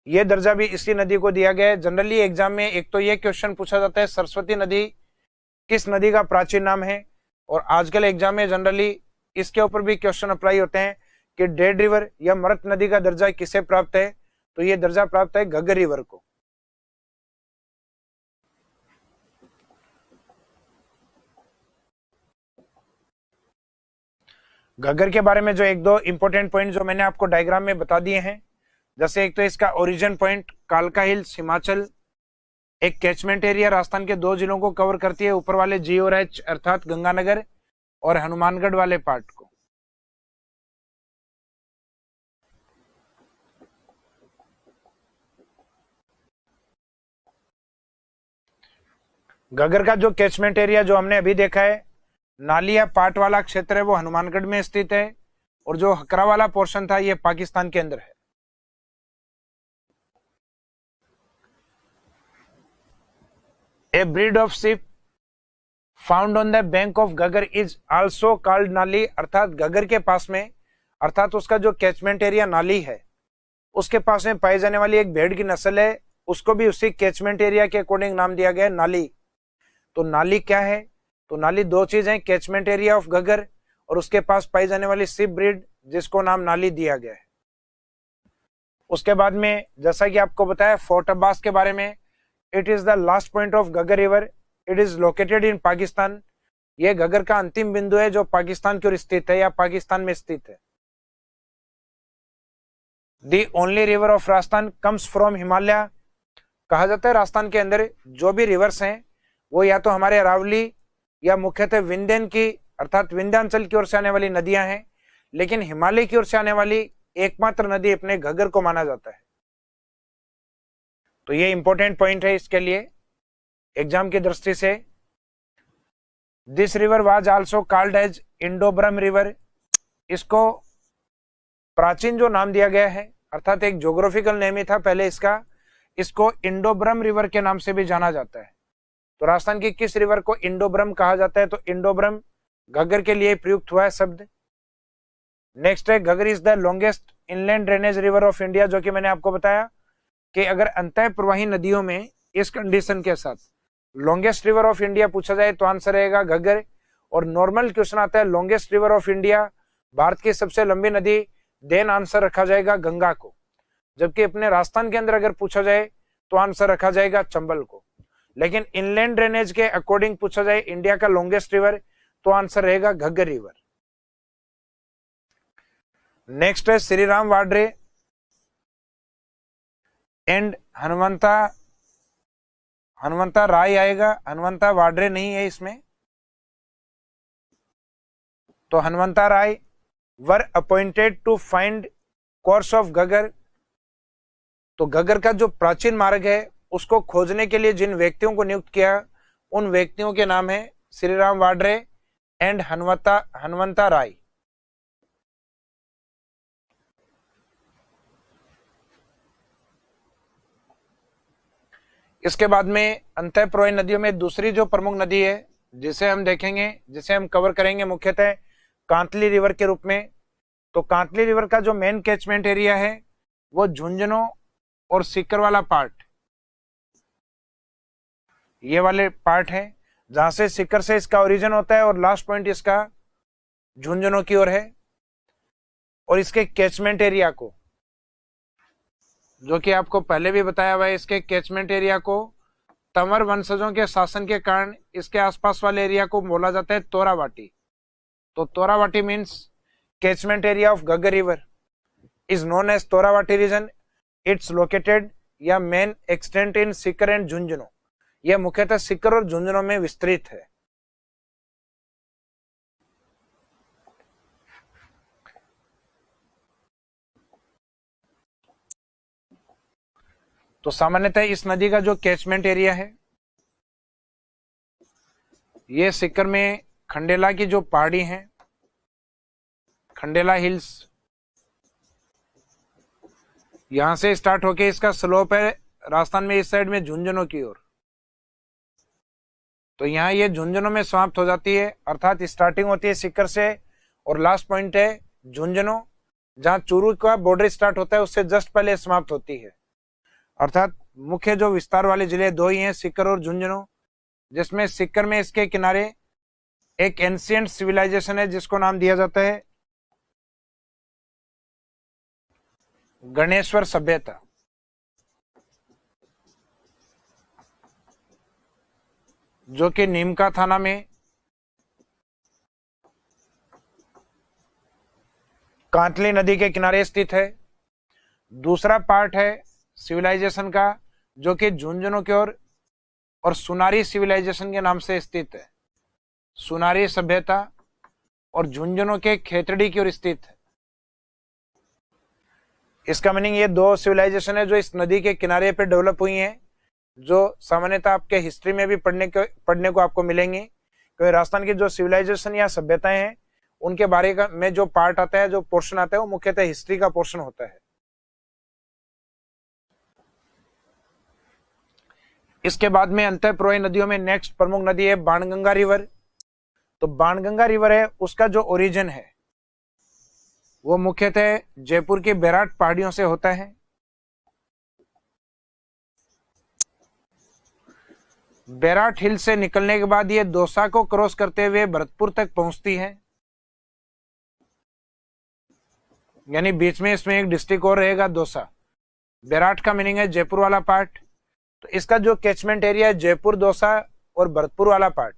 ये दर्जा भी इसी नदी को दिया गया है। जनरली एग्जाम में एक तो ये क्वेश्चन पूछा जाता है सरस्वती नदी किस नदी का प्राचीन नाम है, और आजकल एग्जाम में जनरली इसके ऊपर भी क्वेश्चन अप्लाई होते हैं कि डेड रिवर या मृत नदी का दर्जा किसे प्राप्त है, तो ये दर्जा प्राप्त है घग्गर रिवर को। घग्गर के बारे में जो एक दो इंपॉर्टेंट पॉइंट जो मैंने आपको डायग्राम में बता दिए हैं, जैसे एक तो इसका ओरिजिन पॉइंट कालका हिल्स हिमाचल, एक कैचमेंट एरिया राजस्थान के 2 जिलों को कवर करती है, ऊपर वाले जी और एच अर्थात गंगानगर और हनुमानगढ़ वाले पार्ट को। घग्गर का जो कैचमेंट एरिया जो हमने अभी देखा है, नाली या पाट वाला क्षेत्र है वो हनुमानगढ़ में स्थित है, और जो हकरा वाला पोर्शन था ये पाकिस्तान के अंदर है। A breed of ship found on the bank of Ghaggar is also called Nali, अर्थात घग्गर के पास में, अर्थात उसका जो कैचमेंट एरिया नाली है उसके पास में पाई जाने वाली एक भेड़ की नस्ल है, उसको भी उसी कैचमेंट एरिया के अकॉर्डिंग नाम दिया गया है नाली। तो नाली क्या है, तो नाली 2 चीज है, कैचमेंट एरिया ऑफ घग्गर और उसके पास पाई जाने वाली शिप ब्रीड जिसको नाम नाली दिया गया है। उसके बाद में जैसा कि आपको बताया फोर्ट अब्बास के बारे में, it is the last point of Ghaggar river, it is located in Pakistan. यह घग्गर का अंतिम बिंदु है जो पाकिस्तान की ओर स्थित है या पाकिस्तान में स्थित है। The only river of Rajasthan comes from Himalaya, कहा जाता है राजस्थान के अंदर जो भी रिवर्स हैं वो या तो हमारे अरावली या मुख्यतः विंध्यन की अर्थात विंध्याचल की ओर से आने वाली नदियां हैं, लेकिन हिमालय की ओर से आने वाली एकमात्र नदी अपने घग्गर को माना जाता है। तो ये इंपॉर्टेंट पॉइंट है इसके लिए एग्जाम की दृष्टि से। This river was also called as Indo-Brahm river, इसको प्राचीन जो नाम दिया गया है अर्थात एक ज्योग्राफिकल नेम ही था पहले इसका, इसको इंडो-ब्रह्म रिवर के नाम से भी जाना जाता है। तो राजस्थान की किस रिवर को इंडो-ब्रह्म कहा जाता है, तो इंडो-ब्रह्म घग्गर के लिए प्रयुक्त हुआ है शब्द। नेक्स्ट है Ghaggar is the longest inland drainage river of India, जो कि मैंने आपको बताया कि अगर अंतः प्रवाही नदियों में इस कंडीशन के साथ लॉन्गेस्ट रिवर ऑफ इंडिया पूछा जाए तो आंसर रहेगा घग्गर। और नॉर्मल क्वेश्चन आता है longest river of India, Bharat की सबसे लंबी नदी, देन आंसर रखा जाएगा गंगा को। जबकि अपने राजस्थान के अंदर अगर पूछा जाए तो आंसर रखा जाएगा चंबल को। लेकिन इनलैंड ड्रेनेज के अकॉर्डिंग पूछा जाए इंडिया का लॉन्गेस्ट रिवर तो आंसर रहेगा घग्गर रिवर। नेक्स्ट है श्री राम वाड्रे एंड हनुमंता राय आएगा, हनुमंता वाड्रे नहीं है इसमें। तो Hanumanta Rai were appointed to find course of Ghaggar, तो घग्गर का जो प्राचीन मार्ग है उसको खोजने के लिए जिन व्यक्तियों को नियुक्त किया उन व्यक्तियों के नाम है श्री राम वाड्रे एंड हनुमंता राय। इसके बाद में अंतः प्रवाही नदियों में दूसरी जो प्रमुख नदी है जिसे हम देखेंगे, जिसे हम कवर करेंगे मुख्यतः कांतली रिवर के रूप में। तो कांतली रिवर का जो मेन कैचमेंट एरिया है वो झुंझुनू और सीकर वाला पार्ट, ये वाले पार्ट है, जहां से सीकर से इसका ओरिजिन होता है और लास्ट पॉइंट इसका झुंझुनू की ओर है। और इसके कैचमेंट एरिया को, जो कि आपको पहले भी बताया हुआ है, इसके कैचमेंट एरिया को तंवर वंशजों के शासन के कारण इसके आसपास वाले एरिया को बोला जाता है तोरावाटी। तो Torawati means catchment area of Ghaggar river is known as Torawati region. It's located या main extent in Sikar and Jhunjhunu. यह मुख्यतः सीकर और झुंझुनू में विस्तृत है। तो सामान्यतः इस नदी का जो कैचमेंट एरिया है, ये सीकर में खंडेला की जो पहाड़ी है, खंडेला हिल्स, यहां से स्टार्ट होके इसका स्लोप है राजस्थान में इस साइड में झुंझुनू की ओर। तो यहाँ ये झुंझुनू में समाप्त हो जाती है, अर्थात स्टार्टिंग होती है सीकर से और लास्ट पॉइंट है झुंझुनू, जहां चूरू का बॉर्डर स्टार्ट होता है उससे जस्ट पहले समाप्त होती है। अर्थात मुख्य जो विस्तार वाले जिले दो ही हैं, सीकर और झुंझुनू, जिसमें सीकर में इसके किनारे एक एंशिएंट सिविलाइजेशन है जिसको नाम दिया जाता है गणेश्वर सभ्यता। जो कि नीमका थाना में कांतली नदी के किनारे स्थित है। दूसरा पार्ट है सिविलाइजेशन का जो कि झुंझुनू की ओर और सुनारी सिविलाइजेशन के नाम से स्थित है। सुनारी सभ्यता और झुंझुनू के खेतड़ी की ओर स्थित है। इसका मीनिंग ये दो सिविलाइजेशन है जो इस नदी के किनारे पे डेवलप हुई हैं, जो सामान्यतः आपके हिस्ट्री में भी पढ़ने को आपको मिलेंगी। क्योंकि राजस्थान की जो सिविलाइजेशन या सभ्यताएं हैं उनके बारे में जो पार्ट आता है, जो पोर्शन आता है, वो मुख्यतः हिस्ट्री का पोर्शन होता है। इसके बाद में अंतःप्रवाही नदियों में नेक्स्ट प्रमुख नदी है बाणगंगा रिवर। तो बाणगंगा रिवर है, उसका जो ओरिजिन है वो मुख्यतः जयपुर की बैराट पहाड़ियों से होता है। बैराट हिल से निकलने के बाद ये दौसा को क्रॉस करते हुए भरतपुर तक पहुंचती है, यानी बीच में इसमें एक डिस्ट्रिक्ट और रहेगा दौसा। बैराट का मीनिंग है जयपुर वाला पार्ट। तो इसका जो कैचमेंट एरिया है जयपुर, दौसा और भरतपुर वाला पार्ट।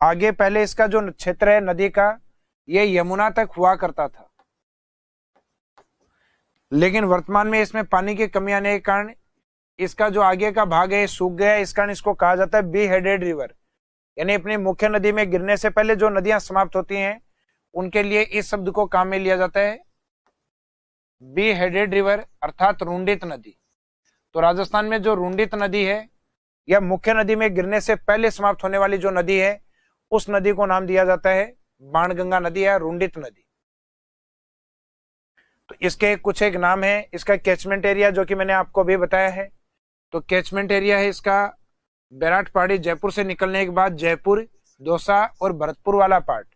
आगे पहले इसका जो क्षेत्र है नदी का, ये यमुना तक हुआ करता था, लेकिन वर्तमान में इसमें पानी की कमी आने के कारण इसका जो आगे का भाग है सूख गया। इस कारण इसको कहा जाता है बी हेडेड रिवर, यानी अपनी मुख्य नदी में गिरने से पहले जो नदियां समाप्त होती हैं उनके लिए इस शब्द को काम में लिया जाता है बी हेडेड रिवर, अर्थात रुंडित नदी। तो राजस्थान में जो रुंडित नदी है या मुख्य नदी में गिरने से पहले समाप्त होने वाली जो नदी है, उस नदी को नाम दिया जाता है बाणगंगा नदी या रुंडित नदी। तो इसके कुछ एक नाम है। इसका कैचमेंट एरिया जो कि मैंने आपको अभी बताया है, तो कैचमेंट एरिया है इसका बैराट पहाड़ी, जयपुर से निकलने के बाद जयपुर, दौसा और भरतपुर वाला पार्ट।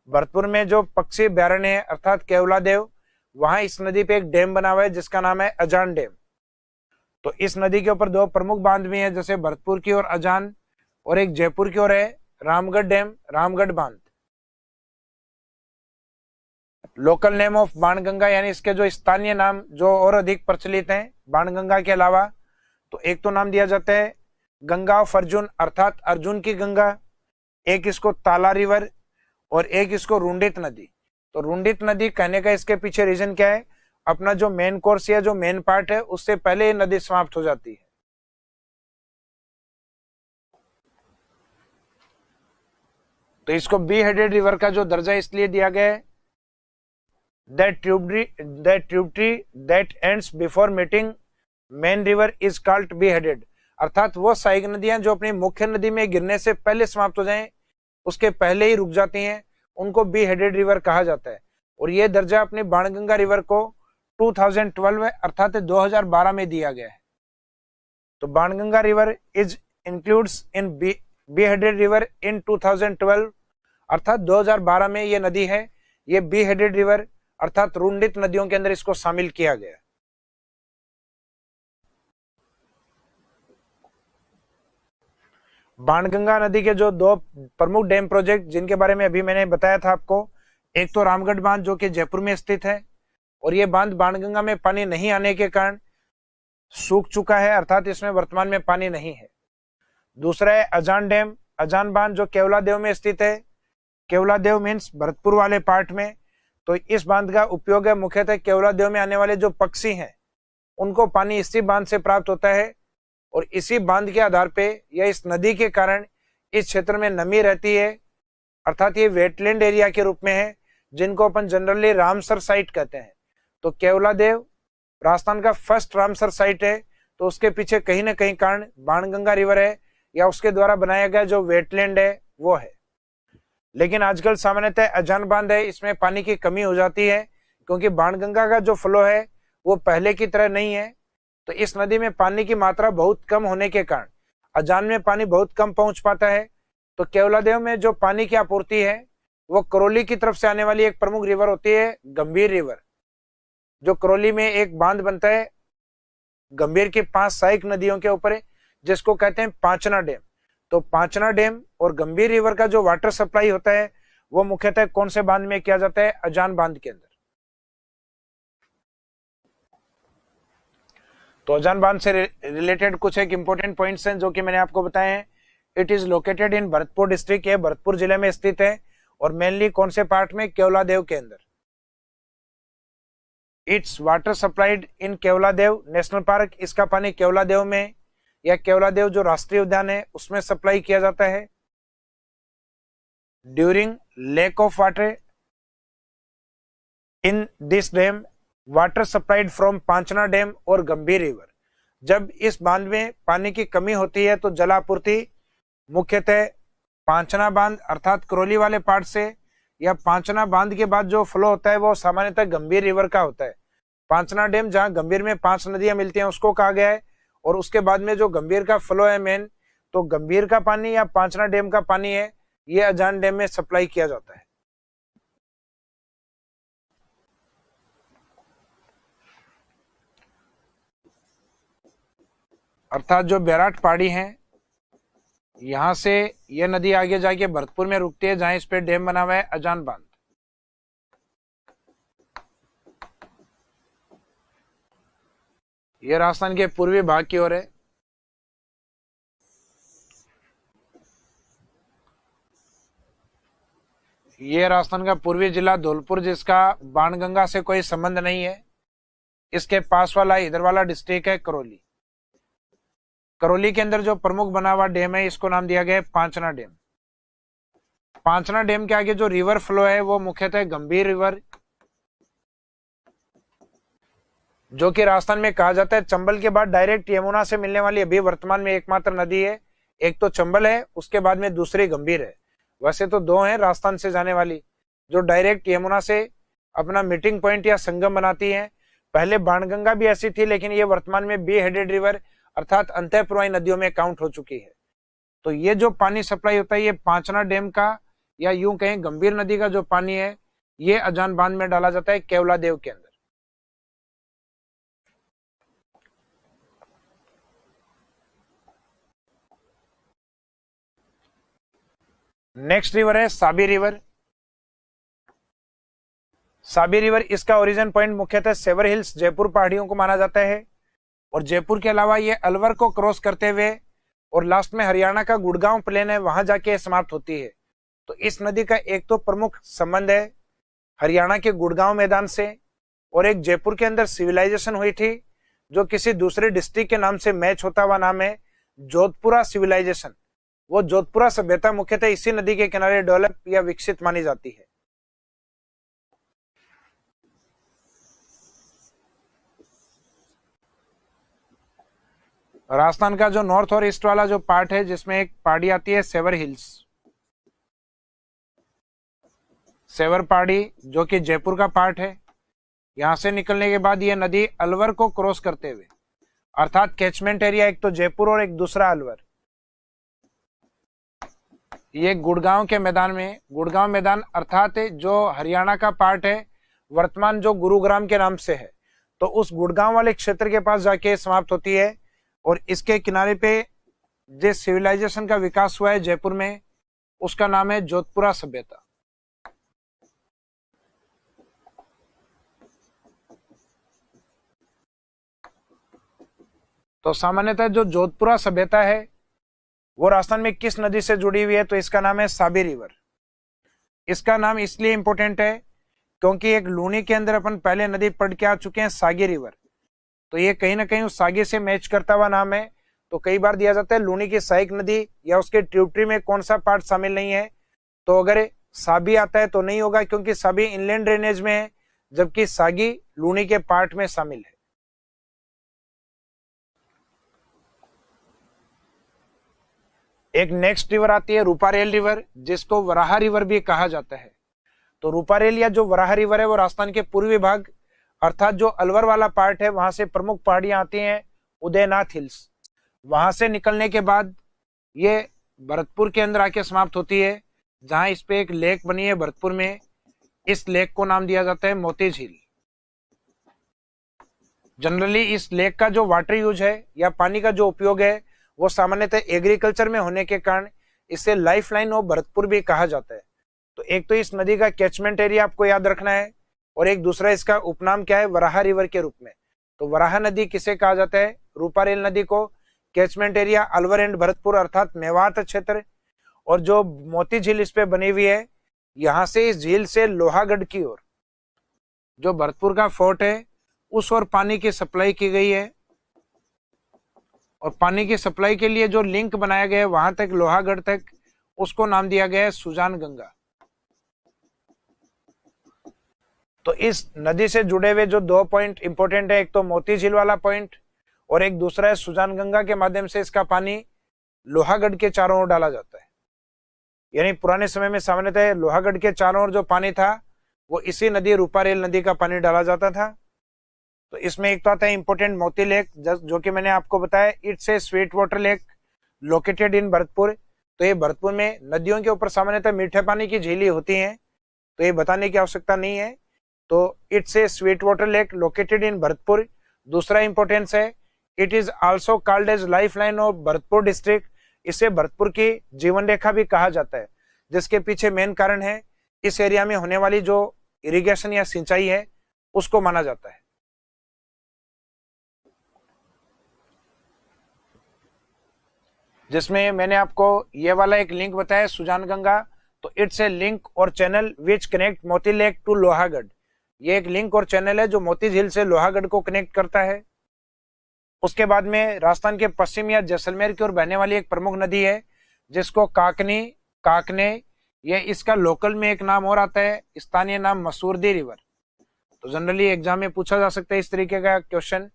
भरतपुर में जो पक्षी अभ्यारण्य है अर्थात केवलादेव, वहां इस नदी पे एक डैम बना हुआ है जिसका नाम है अजान डैम। तो इस नदी के ऊपर दो प्रमुख बांध भी हैं, जैसे भरतपुर की ओर अजान और एक जयपुर की ओर है रामगढ़ डैम, रामगढ़ बांध। लोकल नेम ऑफ बाणगंगा, यानी इसके जो स्थानीय नाम जो और अधिक प्रचलित हैं बाणगंगा के अलावा, तो एक तो नाम दिया जाता है गंगा ऑफ अर्जुन, अर्थात अर्जुन की गंगा, एक इसको ताला रिवर और एक इसको रुंडित नदी। तो रुंडित नदी कहने का इसके पीछे रीजन क्या है, अपना जो मेन कोर्स या जो मेन पार्ट है उससे पहले ये नदी समाप्त हो जाती है। तो इसको बी हेडेड रिवर का जो दर्जा इसलिए दिया गया है that tributary that ends before meeting main river is called beheaded, अर्थात वो सहायक नदियां जो अपनी मुख्य नदी में गिरने से पहले समाप्त हो जाएं, उसके पहले ही रुक जाती हैं, उनको बी हेडेड रिवर कहा जाता है। और ये दर्जा अपनी बाणगंगा रिवर को 2012 अर्थात 2012 में दिया गया है। तो Banganga river is includes in be headed river in 2012, अर्थात 2012 में ये नदी है ये बी हेडेड रिवर अर्थात रुंडित नदियों के अंदर इसको शामिल किया गया। बाणगंगा नदी के जो दो प्रमुख डैम प्रोजेक्ट जिनके बारे में अभी मैंने बताया था आपको, एक तो रामगढ़ बांध जो कि जयपुर में स्थित है और ये बांध बाणगंगा में पानी नहीं आने के कारण सूख चुका है, अर्थात इसमें वर्तमान में पानी नहीं है। दूसरा है अजान डैम, अजान बांध जो केवलादेव में स्थित है। केवलादेव मीन्स भरतपुर वाले पार्ट में। तो इस बांध का उपयोग है मुख्यतः केवलादेव में आने वाले जो पक्षी हैं उनको पानी इसी बांध से प्राप्त होता है और इसी बांध के आधार पे या इस नदी के कारण इस क्षेत्र में नमी रहती है, अर्थात ये वेटलैंड एरिया के रूप में है जिनको अपन जनरली रामसर साइट कहते हैं। तो केवलादेव राजस्थान का फर्स्ट रामसर साइट है, तो उसके पीछे कहीं ना कहीं कारण बाणगंगा रिवर है या उसके द्वारा बनाया गया जो वेटलैंड है वो है। लेकिन आजकल सामान्यतः अजान बांध है, इसमें पानी की कमी हो जाती है क्योंकि बाणगंगा का जो फ्लो है वो पहले की तरह नहीं है। तो इस नदी में पानी की मात्रा बहुत कम होने के कारण अजान में पानी बहुत कम पहुंच पाता है। तो केवलादेव में जो पानी की आपूर्ति है वो करौली की तरफ से आने वाली एक प्रमुख रिवर होती है गंभीर रिवर, जो करौली में एक बांध बनता है गंभीर की 5 सहायक नदियों के ऊपर है जिसको कहते हैं पांचना डैम। तो पांचना डैम और गंभीर रिवर का जो वाटर सप्लाई होता है वो मुख्यतः कौन से बांध में किया जाता है? अजान बांध के अंदर। तो अजान बांध से रिलेटेड कुछ एक इंपॉर्टेंट पॉइंट्स हैं जो कि मैंने आपको बताए हैं। It is located in Bharatpur district, ये भरतपुर जिले में स्थित है और मेनली कौन से पार्ट में? केवलादेव के अंदर। It's water supplied in Keoladeo national park, इसका पानी केवलादेव में या केवलादेव जो राष्ट्रीय उद्यान है उसमें सप्लाई किया जाता है। During lack of water in this dam water supplied from Panchna dam और गंभीर रिवर, जब इस बांध में पानी की कमी होती है तो जलापूर्ति मुख्यतः पांचना बांध अर्थात करौली वाले पार्ट से या पांचना बांध के बाद जो फ्लो होता है वो सामान्यतः गंभीर रिवर का होता है। पांचना डैम जहां गंभीर में 5 नदियां मिलती हैं उसको कहा गया है और उसके बाद में जो गंभीर का फ्लो है मेन, तो गंभीर का पानी या पांचना डैम का पानी है ये अजान डैम में सप्लाई किया जाता है। अर्थात जो बैराट पहाड़ी है यहां से यह नदी आगे जाके भरतपुर में रुकती है जहां इस पे डैम बना हुआ है अजान बांध। यह राजस्थान के पूर्वी भाग की ओर है। यह राजस्थान का पूर्वी जिला धौलपुर जिसका बाणगंगा से कोई संबंध नहीं है। इसके पास वाला इधर वाला डिस्ट्रिक्ट है करौली। करौली के अंदर जो प्रमुख बना हुआ डैम है इसको नाम दिया गया है पांचना डैम। पांचना डैम के आगे जो रिवर फ्लो है वो मुख्यतः गंभीर रिवर, जो कि राजस्थान में कहा जाता है चंबल के बाद डायरेक्ट यमुना से मिलने वाली अभी वर्तमान में एकमात्र नदी है। एक तो चंबल है, उसके बाद में दूसरी गंभीर है। वैसे तो 2 हैं राजस्थान से जाने वाली जो डायरेक्ट यमुना से अपना मीटिंग पॉइंट या संगम बनाती हैं। पहले बाणगंगा भी ऐसी थी लेकिन ये वर्तमान में बी हेडेड रिवर अर्थात अंतःप्रवाही नदियों में काउंट हो चुकी है। तो ये जो पानी सप्लाई होता है ये पांचना डैम का या यूं कहें गंभीर नदी का जो पानी है ये अजान बांध में डाला जाता है केवलादेव के अंदर। नेक्स्ट रिवर है साबी रिवर। साबी रिवर इसका ओरिजिन पॉइंट मुख्यतः सेवर हिल्स जयपुर पहाड़ियों को माना जाता है और जयपुर के अलावा ये अलवर को क्रॉस करते हुए और लास्ट में हरियाणा का गुड़गांव प्लेन है वहां जाके समाप्त होती है। तो इस नदी का एक तो प्रमुख संबंध है हरियाणा के गुड़गांव मैदान से और एक जयपुर के अंदर सिविलाइजेशन हुई थी जो किसी दूसरे डिस्ट्रिक्ट के नाम से मैच होता हुआ नाम है जोधपुरा सिविलाइजेशन। वो जोधपुरा सभ्यता मुख्यतः इसी नदी के किनारे डेवलप या विकसित मानी जाती है। राजस्थान का जो नॉर्थ और ईस्ट वाला जो पार्ट है जिसमें एक पहाड़ी आती है सेवर हिल्स, सेवर पहाड़ी जो कि जयपुर का पार्ट है, यहां से निकलने के बाद ये नदी अलवर को क्रॉस करते हुए अर्थात कैचमेंट एरिया एक तो जयपुर और एक दूसरा अलवर, ये गुड़गांव के मैदान में, गुड़गांव मैदान अर्थात जो हरियाणा का पार्ट है, वर्तमान जो गुरुग्राम के नाम से है, तो उस गुड़गांव वाले क्षेत्र के पास जाके समाप्त होती है। और इसके किनारे पे जिस सिविलाइजेशन का विकास हुआ है जयपुर में, उसका नाम है जोधपुरा सभ्यता। तो सामान्यतः जो जोधपुरा सभ्यता है वो राजस्थान में किस नदी से जुड़ी हुई है, तो इसका नाम है साबी रिवर। इसका नाम इसलिए इंपॉर्टेंट है क्योंकि एक लूनी के अंदर अपन पहले नदी पढ़ के आ चुके हैं, सागी रिवर, तो ये कहीं ना कहीं उस सागी से मैच करता हुआ नाम है। तो कई बार दिया जाता है लूनी की सहायक नदी या उसके ट्रिब्यूटरी में कौन सा पार्ट शामिल नहीं है, तो अगर साबी आता है तो नहीं होगा क्योंकि साबी इनलैंड ड्रेनेज में है, जबकि सागी लूनी के पार्ट में शामिल है। एक नेक्स्ट रिवर आती है रूपारेल रिवर, जिसको वराहा रिवर भी कहा जाता है। तो रूपारेल या जो वराहा रिवर है वो राजस्थान के पूर्वी भाग अर्थात जो अलवर वाला पार्ट है, वहां से प्रमुख पहाड़ियां आती हैं, उदयनाथ हिल्स। वहां से निकलने के बाद ये भरतपुर के अंदर आके समाप्त होती है, जहां इस पे एक लेक बनी है भरतपुर में। इस लेक को नाम दिया जाता है मोती झील। जनरली इस लेक का जो वाटर यूज है या पानी का जो उपयोग है वो सामान्यतः एग्रीकल्चर में होने के कारण इसे लाइफ लाइन ऑफ भरतपुर भी कहा जाता है। तो एक तो इस नदी का कैचमेंट एरिया आपको याद रखना है, और एक दूसरा इसका उपनाम क्या है, वराहा रिवर के रूप में। तो वराहा नदी किसे कहा जाता है, रूपारेल नदी को। Catchment area Alwar and Bharatpur अर्थात मेवात क्षेत्र। और जो मोती झील इस पे बनी हुई है, यहां से इस झील से लोहागढ़ की ओर जो भरतपुर का फोर्ट है उस ओर पानी की सप्लाई की गई है। और पानी की सप्लाई के लिए जो लिंक बनाया गया है वहां तक, लोहागढ़ तक, उसको नाम दिया गया है सुजान गंगा। तो इस नदी से जुड़े हुए जो दो पॉइंट इंपॉर्टेंट है, एक तो मोती झील वाला पॉइंट और एक दूसरा है सुजान गंगा के माध्यम से इसका पानी लोहागढ़ के चारों ओर डाला जाता है। यानी पुराने समय में सामान्यतः लोहागढ़ के चारों ओर जो पानी था वो इसी नदी रूपारेल नदी का पानी डाला जाता था। तो इसमें एक तो आता है इंपोर्टेंट मोती लेक, जो कि मैंने आपको बताया, it's a sweet water lake located in Bharatpur. तो ये भरतपुर में नदियों के ऊपर सामान्यतः मीठे पानी की झीलें होती हैं, तो ये बताने की आवश्यकता नहीं है। तो it's a sweet water lake located in Bharatpur. दूसरा इंपॉर्टेंस है, it is also called as lifeline of Bharatpur district. इसे भरतपुर की जीवन रेखा भी कहा जाता है, जिसके पीछे मेन कारण है इस एरिया में होने वाली जो इरिगेशन या सिंचाई है उसको माना जाता है। जिसमें मैंने आपको ये वाला एक लिंक बताया सुजान गंगा, तो इट्स ए लिंक और चैनल विच कनेक्ट मोती लेक टू लोहागढ़। ये एक लिंक और चैनल है जो मोती झील से लोहागढ़ को कनेक्ट करता है। उसके बाद में राजस्थान के पश्चिम या जैसलमेर की ओर बहने वाली एक प्रमुख नदी है जिसको काकने, ये इसका लोकल में एक नाम और आता है, स्थानीय नाम मसूरदी रिवर। तो जनरली एग्जाम में पूछा जा सकता है इस तरीके का क्वेश्चन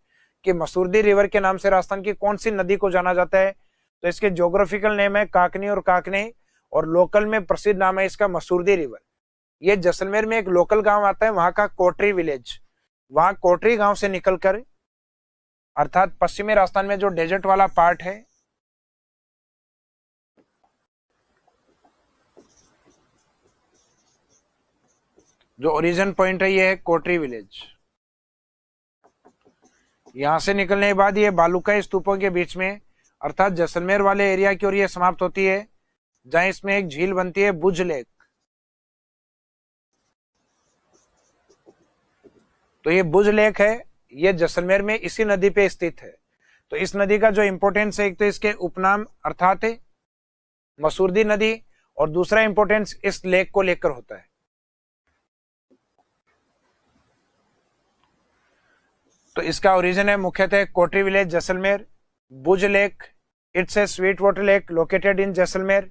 कि मसूरदी रिवर के नाम से राजस्थान की कौन सी नदी को जाना जाता है। तो इसके ज्योग्राफिकल नेम है काकनी और लोकल में प्रसिद्ध नाम है इसका मसूरदी रिवर। ये जैसलमेर में एक लोकल गांव आता है, वहां का कोटरी विलेज, वहां कोटरी गांव से निकलकर अर्थात पश्चिमी राजस्थान में जो डेजर्ट वाला पार्ट है, जो ओरिजिन पॉइंट है, ये है कोटरी विलेज। यहां से निकलने के बाद ये बालूकाई स्तूपों के बीच में अर्थात जैसलमेर वाले एरिया की ओर ये समाप्त होती है, जहां इसमें एक झील बनती है भुज लेक। तो ये भुज लेक है, ये जैसलमेर में इसी नदी पे स्थित है। तो इस नदी का जो इंपोर्टेंस है, एक तो इसके उपनाम अर्थात मसूरदी नदी, और दूसरा इंपोर्टेंस इस लेक को लेकर होता है। तो इसका ओरिजिन है मुख्यतः Kotri village Jaisalmer, Bhuj lake, it's a sweet water lake located in Jaisalmer.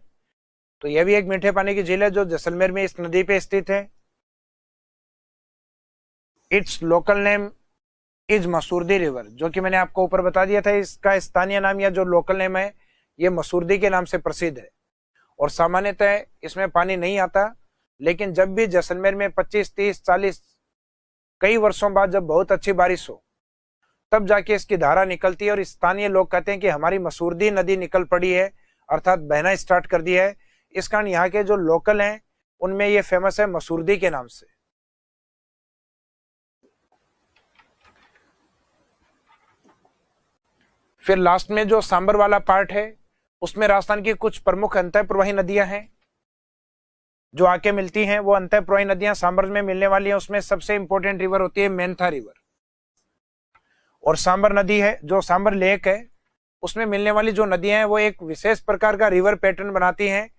तो यह भी एक मीठे पानी की झील है जो जैसलमेर में इस नदी पे स्थित है। It's local name is Masurdi river, जो कि मैंने आपको ऊपर बता दिया था, इसका स्थानीय नाम या जो लोकल नेम है ये मसूरदी के नाम से प्रसिद्ध है। और सामान्यतः इसमें पानी नहीं आता, लेकिन जब भी जैसलमेर में 25, 30, 40 कई वर्षों बाद जब बहुत अच्छी बारिश हो तब जाके इसकी धारा निकलती है, और स्थानीय लोग कहते हैं कि हमारी मसूरदी नदी निकल पड़ी है, अर्थात बहना स्टार्ट कर दिया है। इस कारण यहाँ के जो लोकल हैं उनमें ये फेमस है मसूरदी के नाम से। फिर लास्ट में जो सांबर वाला पार्ट है उसमें राजस्थान की कुछ प्रमुख अंतः प्रवाही नदियां हैं जो आके मिलती हैं। वो अंतः प्रवाही नदियां सांबर में मिलने वाली हैं। उसमें सबसे इंपॉर्टेंट रिवर होती है मेंथा रिवर, और सांबर नदी है जो सांबर लेक है उसमें मिलने वाली जो नदियां हैं वो एक विशेष प्रकार का रिवर पैटर्न बनाती हैं।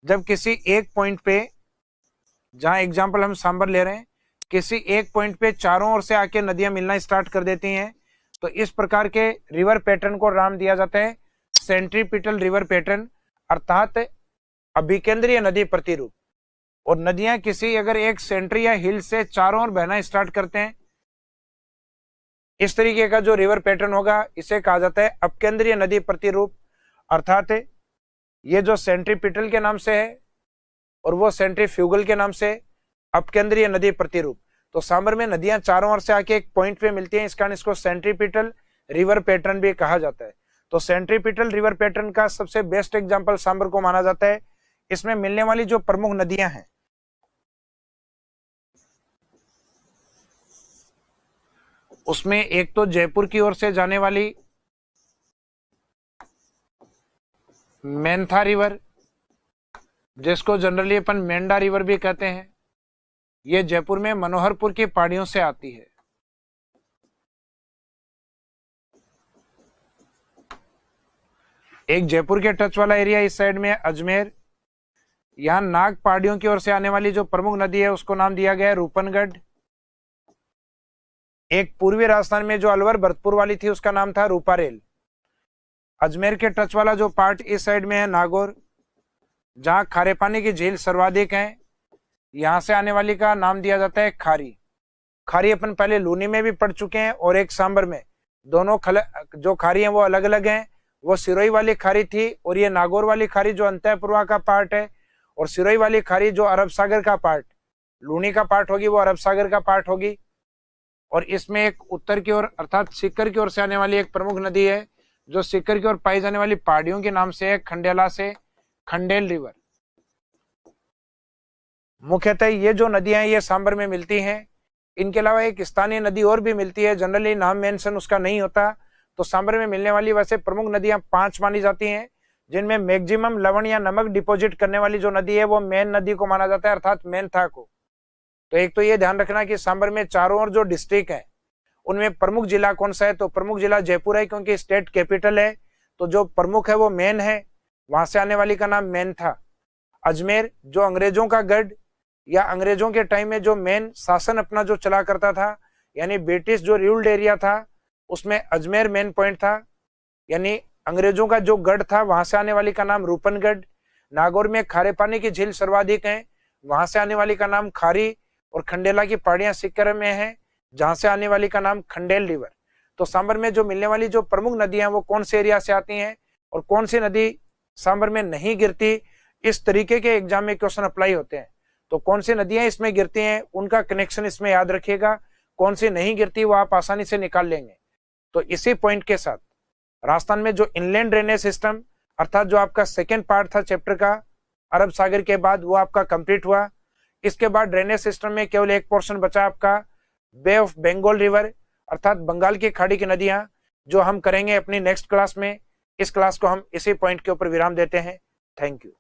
जब किसी एक पॉइंट पे, जहां एग्जांपल हम सांबर ले रहे हैं, किसी एक पॉइंट पे चारों ओर से आके नदियां मिलना स्टार्ट कर देती हैं, तो इस प्रकार के रिवर पैटर्न को नाम दिया जाता है सेंट्रीपिटल रिवर पैटर्न, अर्थात अभिकेंद्रीय नदी प्रतिरूप। और नदियां किसी अगर एक सेंट्री या हिल से चारों ओर बहना स्टार्ट करते हैं, इस तरीके का जो रिवर पैटर्न होगा इसे कहा जाता है अपकेंद्रीय नदी प्रतिरूप। अर्थात ये जो सेंट्रीपिटल के नाम से है और वो सेंट्रीफ्यूगल के नाम से अपकेंद्रीय नदी प्रतिरूप। तो सांबर में नदियां चारों ओर से आके एक पॉइंट पे मिलती हैं, इस कारण इसको सेंट्रीपिटल रिवर पैटर्न भी कहा जाता है। तो सेंट्रीपिटल रिवर पैटर्न का सबसे बेस्ट एग्जांपल सांबर को माना जाता है। इसमें मिलने वाली जो प्रमुख नदियां हैं उसमें एक तो जयपुर की ओर से जाने वाली मेंथा रिवर, जिसको जनरली अपन मेंढा रिवर भी कहते हैं, ये जयपुर में मनोहरपुर की पहाड़ियों से आती है। एक जयपुर के टच वाला एरिया इस साइड में अजमेर, यहां नाग पहाड़ियों की ओर से आने वाली जो प्रमुख नदी है उसको नाम दिया गया है रूपनगढ़। एक पूर्वी राजस्थान में जो अलवर भरतपुर वाली थी उसका नाम था रूपारेल। अजमेर के टच वाला जो पार्ट इस साइड में है नागौर, जहां खारे पानी की झील सर्वाधिक है, यहां से आने वाली का नाम दिया जाता है खारी। खारी अपन पहले लूनी में भी पढ़ चुके हैं और एक सांबर में। दोनों जो खारी हैं वो अलग अलग हैं। वो सिरोही वाली खारी थी और ये नागौर वाली खारी जो अंतःपुरवा का पार्ट है, और सिरोही वाली खारी जो अरब सागर का पार्ट, लूनी का पार्ट होगी वो अरब सागर का पार्ट होगी। और इसमें एक उत्तर की ओर अर्थात सीकर की ओर से आने वाली एक प्रमुख नदी है जो सीकर की ओर पाई जाने वाली पहाड़ियों के नाम से है खंडेला से खंडेल रिवर। मुख्यतः ये जो नदियां हैं ये सांबर में मिलती हैं। इनके अलावा एक स्थानीय नदी और भी मिलती है, जनरली नाम मेंशन उसका नहीं होता। तो सांबर में मिलने वाली वैसे प्रमुख नदियां 5 मानी जाती हैं, जिनमें मैक्सिमम लवण या नमक डिपॉजिट करने वाली जो नदी है वो मेन नदी को माना जाता है, अर्थात मेंथा को। तो एक तो ये ध्यान रखना कि सांबर में चारों ओर जो डिस्ट्रिक्ट है उनमें प्रमुख जिला कौन सा है, तो प्रमुख जिला जयपुर है क्योंकि स्टेट कैपिटल है। तो जो प्रमुख है वो मेन है, वहां से आने वाली का नाम मेंथा। अजमेर जो अंग्रेजों का गढ़ या अंग्रेजों के टाइम में जो मेन शासन अपना जो चला करता था, यानी ब्रिटिश जो रूल्ड एरिया था उसमें अजमेर मेन पॉइंट था, यानी अंग्रेजों का जो गढ़ था, वहां से आने वाली का नाम रूपनगढ़। नागौर में खारे पानी की झील सर्वाधिक है, वहां से आने वाली का नाम खारी। और खंडेला की पहाड़ियां सीकर में है, जहां से आने वाली का नाम खंडेल रिवर। तो सांबर में जो मिलने वाली जो प्रमुख नदियां वो कौन से एरिया से आती हैं और कौन सी नदी सांबर में नहीं गिरती, इस तरीके के एग्जाम में क्वेश्चन अप्लाई होते हैं। तो कौन सी नदियां इसमें गिरती हैं उनका कनेक्शन इसमें याद रखिएगा, कौन सी नहीं गिरती वो आप आसानी से निकाल लेंगे। तो इसी पॉइंट के साथ राजस्थान में जो इनलैंड ड्रेनेज सिस्टम अर्थात जो आपका सेकेंड पार्ट था चैप्टर का अरब सागर के बाद, वो आपका कंप्लीट हुआ। इसके बाद ड्रेनेज सिस्टम में केवल एक पोर्शन बचा आपका बे ऑफ बंगाल रिवर अर्थात बंगाल की खाड़ी की नदियां, जो हम करेंगे अपनी नेक्स्ट क्लास में। इस क्लास को हम इसी पॉइंट के ऊपर विराम देते हैं। Thank you.